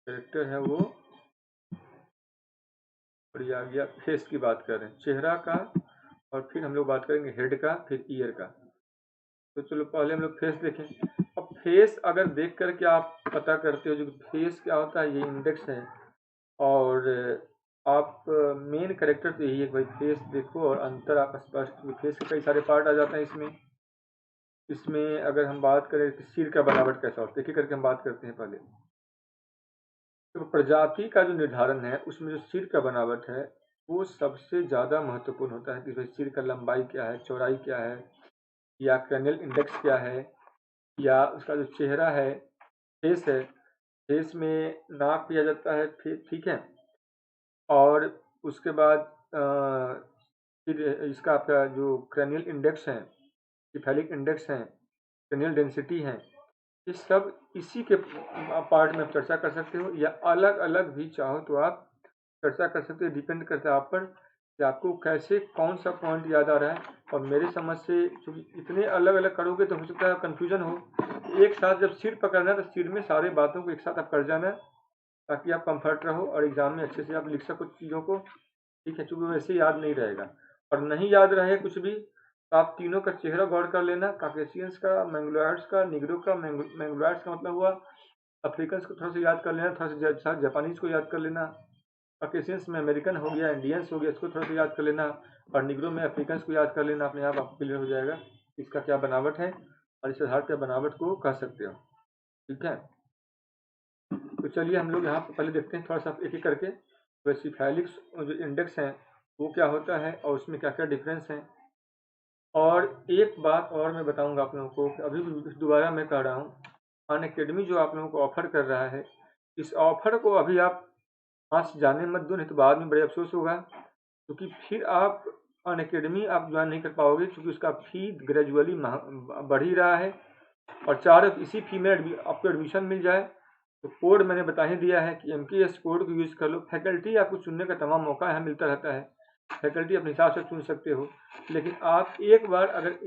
करेक्टर है वो, और ये आ गया फेस की बात कर रहे हैं, चेहरा का, और फिर हम लोग बात करेंगे हेड का, फिर ईयर का। तो चलो पहले हम लोग फेस देखें। अब फेस अगर देख कर के आप पता करते हो, जो फेस क्या होता है, ये इंडेक्स है, और आप मेन करेक्टर तो यही है कि भाई फेस देखो और अंतर आप स्पष्ट, फेस के कई सारे पार्ट आ जाते हैं इसमें। इसमें अगर हम बात करें कि सिर का बनावट कैसा होता है, एक एक करके हम बात करते हैं पहले। तो प्रजाति का जो निर्धारण है उसमें जो सिर का बनावट है वो सबसे ज़्यादा महत्वपूर्ण होता है कि भाई सिर का लंबाई क्या है, चौड़ाई क्या है, या क्रैनियल इंडेक्स क्या है, या उसका जो चेहरा है, फेस है, फेस में नाक भी आ जाता है, ठीक है। और उसके बाद फिर इसका आपका जो क्रैनियल इंडेक्स है, सिफेलिक इंडेक्स है, क्रैनियल डेंसिटी है, ये सब इसी के पार्ट में आप चर्चा कर सकते हो, या अलग अलग भी चाहो तो आप चर्चा कर सकते हो। डिपेंड करता है आप पर कि आपको कैसे कौन सा पॉइंट याद आ रहा है। और मेरी समझ से चूंकि इतने अलग अलग करोगे तो हो सकता है कंफ्यूजन हो। एक साथ जब सिर पकड़ना है तो सिर में सारे बातों को एक साथ आप कर जाना, ताकि आप कंफर्ट रहो और एग्जाम में अच्छे से आप लिख सको चीज़ों को। ठीक है, चूंकि वैसे याद नहीं रहेगा। और नहीं याद रहे कुछ भी तो आप तीनों का चेहरा गौर कर लेना, काकेशियंस का, मंगोलॉइड्स का, निग्रो का। मंगोलॉइड्स का मतलब हुआ अफ्रीकन को थोड़ा सा याद कर लेना, थोड़ा सा जापानीज को याद कर लेना। काकेशियंस में अमेरिकन हो गया, इंडियंस हो गया, इसको थोड़ा सा याद कर लेना। और निग्रो में अफ्रीकन को याद कर लेना। अपने आप आपको क्लियर हो जाएगा इसका क्या बनावट है, और इस आधार पर बनावट को कह सकते हो। ठीक है, तो चलिए हम लोग यहाँ पर पहले देखते हैं थोड़ा सा एक एक करके। वेसिफाइलिक्स जो इंडेक्स है वो क्या होता है और उसमें क्या क्या डिफरेंस है। और एक बात और मैं बताऊंगा आप लोगों को कि अभी भी दोबारा मैं कह रहा हूँ, अनअकैडमी जो आप लोगों को ऑफर कर रहा है, इस ऑफर को अभी आप हाथ से जाने मत दो, नहीं तो बाद में बड़े अफसोस होगा। क्योंकि फिर आप अनअकैडमी आप ज्वाइन नहीं कर पाओगे, क्योंकि उसका फी ग्रेजुअली बढ़ ही रहा है। और चाहे इसी फी में आपको एडमिशन मिल जाए तो कोड मैंने बता ही दिया है कि MKS कोड को यूज़ कर लो। फैकल्टी आपको चुनने का तमाम मौका यहाँ मिलता रहता है, फैकल्टी अपने हिसाब से चुन सकते हो। लेकिन आप एक बार अगर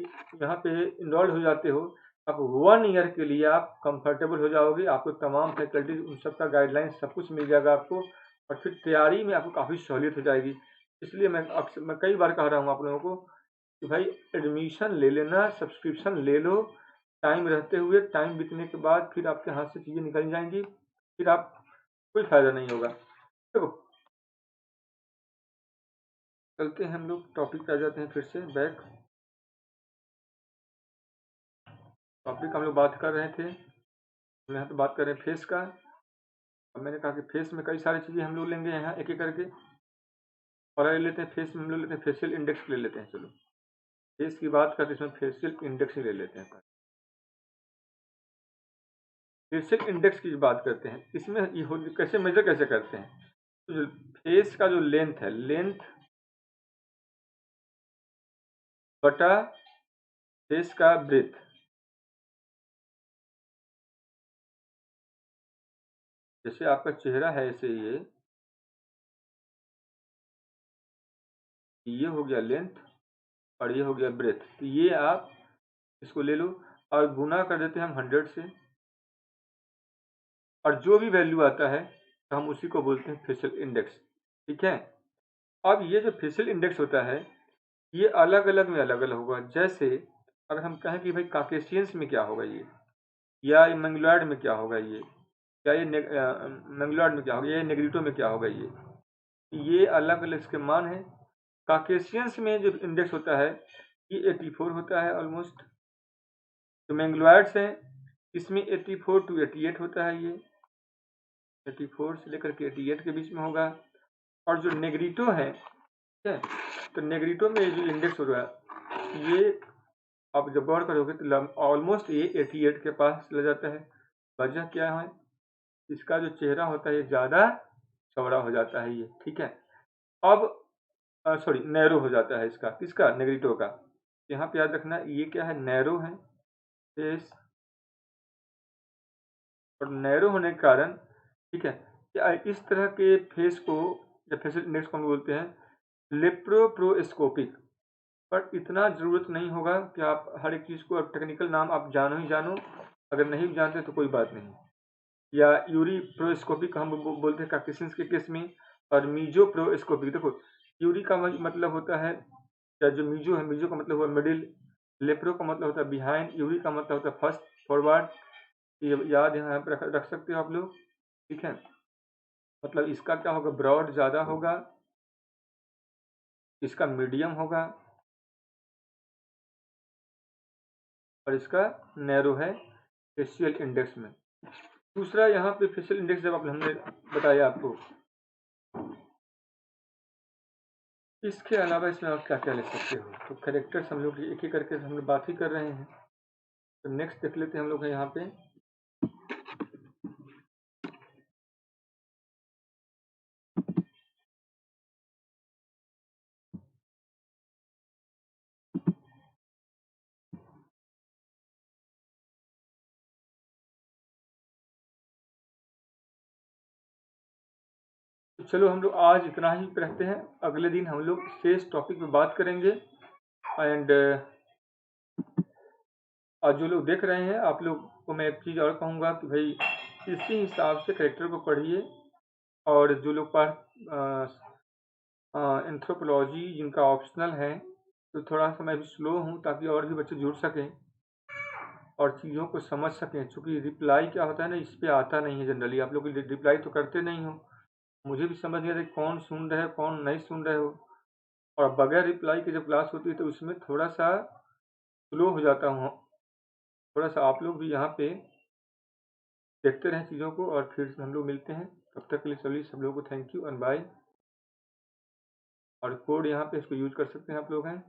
यहाँ पे इनरोल्ड हो जाते हो, आप 1 ईयर के लिए आप कंफर्टेबल हो जाओगे। आपको तमाम फैकल्टी उन सब का गाइडलाइन सब कुछ मिल जाएगा आपको, और फिर तैयारी में आपको काफ़ी सहूलियत हो जाएगी। इसलिए मैं कई बार कह रहा हूँ आप लोगों को कि भाई एडमिशन ले लेना, सब्सक्रिप्शन ले लो टाइम रहते हुए। टाइम बीतने के बाद फिर आपके हाथ से चीज़ें निकल जाएंगी, फिर आप कोई फायदा नहीं होगा। देखो, चलते हैं हम लोग टॉपिक पे आ जाते हैं फिर से बैक। टॉपिक हम लोग बात कर रहे थे, हम यहाँ पे बात कर रहे हैं फेस का। अब मैंने कहा कि फेस में कई सारी चीज़ें हम लोग लेंगे यहाँ एक एक करके। और ले लेते हैं फेस में, हम लोग लेते हैं फेशियल इंडेक्स ले लेते हैं। चलो फेस की बात करते इसमें फेशियल इंडेक्स ही ले लेते हैं। फेशियल इंडेक्स की बात करते हैं, इसमें ये कैसे मेजर कैसे करते हैं। तो जो फेस का जो लेंथ है, लेंथ बटा फेस का ब्रेथ। जैसे आपका चेहरा है ऐसे ये हो गया लेंथ और ये हो गया ब्रेथ। तो ये आप इसको ले लो और गुना कर देते हैं हम 100 से, और जो भी वैल्यू आता है तो हम उसी को बोलते हैं फेशियल इंडेक्स। ठीक है, अब ये जो फेशियल इंडेक्स होता है ये अलग अलग में अलग अलग होगा। जैसे अगर हम कहें कि भाई काकेशियंस में क्या होगा ये, या मंगलोइड में क्या होगा ये, या ये मंगलोइड में क्या होगा, या नेग्रिटो में क्या होगा, ये अलग अलग इसके मान है। काकेशियंस में जो इंडेक्स होता है ये 84 होता है ऑलमोस्ट। जो मंगलोइड्स हैं इसमें 84 to 88 होता है, ये 84 से लेकर के 88 के बीच में होगा। और जो नेग्रिटो है, ठीक है, तो नेग्रिटो में जो इंडेक्स हो रहा है ये आप जब गौर करोगे तो ऑलमोस्ट ये 88 के पास चला जाता है। वजह क्या है, इसका जो चेहरा होता है ये ज़्यादा चौड़ा हो जाता है ये। ठीक है, अब सॉरी नैरो हो जाता है इसका, किसका, नेग्रिटो का। यहाँ पे याद रखना ये क्या है, नैरो है फेस। और नैरो होने के कारण, ठीक है, इस तरह के फेस को या फेशियल इंडेक्स को हम बोलते हैं लेप्रोप्रोस्कोपिक। पर इतना ज़रूरत नहीं होगा कि आप हर एक चीज़ को, अब टेक्निकल नाम आप जानो ही जानो, अगर नहीं जानते तो कोई बात नहीं। या यूरी प्रोस्कोपिक हम बोलते हैं काकेशियंस के केस में। और मीजो प्रोस्कोपिक, देखो यूरी का मतलब होता है, या जो मीजो है, मीजो का मतलब हुआ मिडिल, लेप्रो का मतलब होता है बिहाइंड, यूरी का मतलब होता है फर्स्ट फॉरवर्ड। ये याद यहाँ पर रख सकते हो आप लोग। ठीक है, मतलब इसका क्या होगा, ब्रॉड ज़्यादा होगा, इसका मीडियम होगा, और इसका नैरो है फेशियल इंडेक्स में। दूसरा यहाँ पे फेशियल इंडेक्स जब आप हमने बताया आपको, इसके अलावा इसमें आप क्या क्या ले सकते हो। तो कैरेक्टर्स हम लोग एक एक करके हम लोग बात ही कर रहे हैं। तो नेक्स्ट देख लेते हैं हम लोग यहाँ पे। तो चलो हम लोग आज इतना ही रखते हैं, अगले दिन हम लोग शेष टॉपिक पे बात करेंगे। एंड और जो लोग देख रहे हैं आप लोग को मैं एक चीज़ और कहूँगा कि भाई इसी हिसाब से कैरेक्टर को पढ़िए। और जो लोग पढ़ एंथ्रोपोलॉजी जिनका ऑप्शनल है, तो थोड़ा सा मैं भी स्लो हूँ ताकि और भी बच्चे जुड़ सकें और चीज़ों को समझ सकें। चूँकि रिप्लाई क्या होता है ना, इस पे आता नहीं है जनरली, आप लोग रिप्लाई तो करते नहीं हो, मुझे भी समझ नहीं आता कौन सुन रहे हो कौन नहीं सुन रहे हो। और बगैर रिप्लाई के जब क्लास होती है तो उसमें थोड़ा सा स्लो हो जाता हूँ। थोड़ा सा आप लोग भी यहाँ पे देखते रहें चीज़ों को, और फिर हम लोग मिलते हैं। तब तक के लिए सभी सब लोगों को थैंक यू एंड बाय। और कोड यहाँ पे इसको यूज कर सकते हैं आप लोग हैं।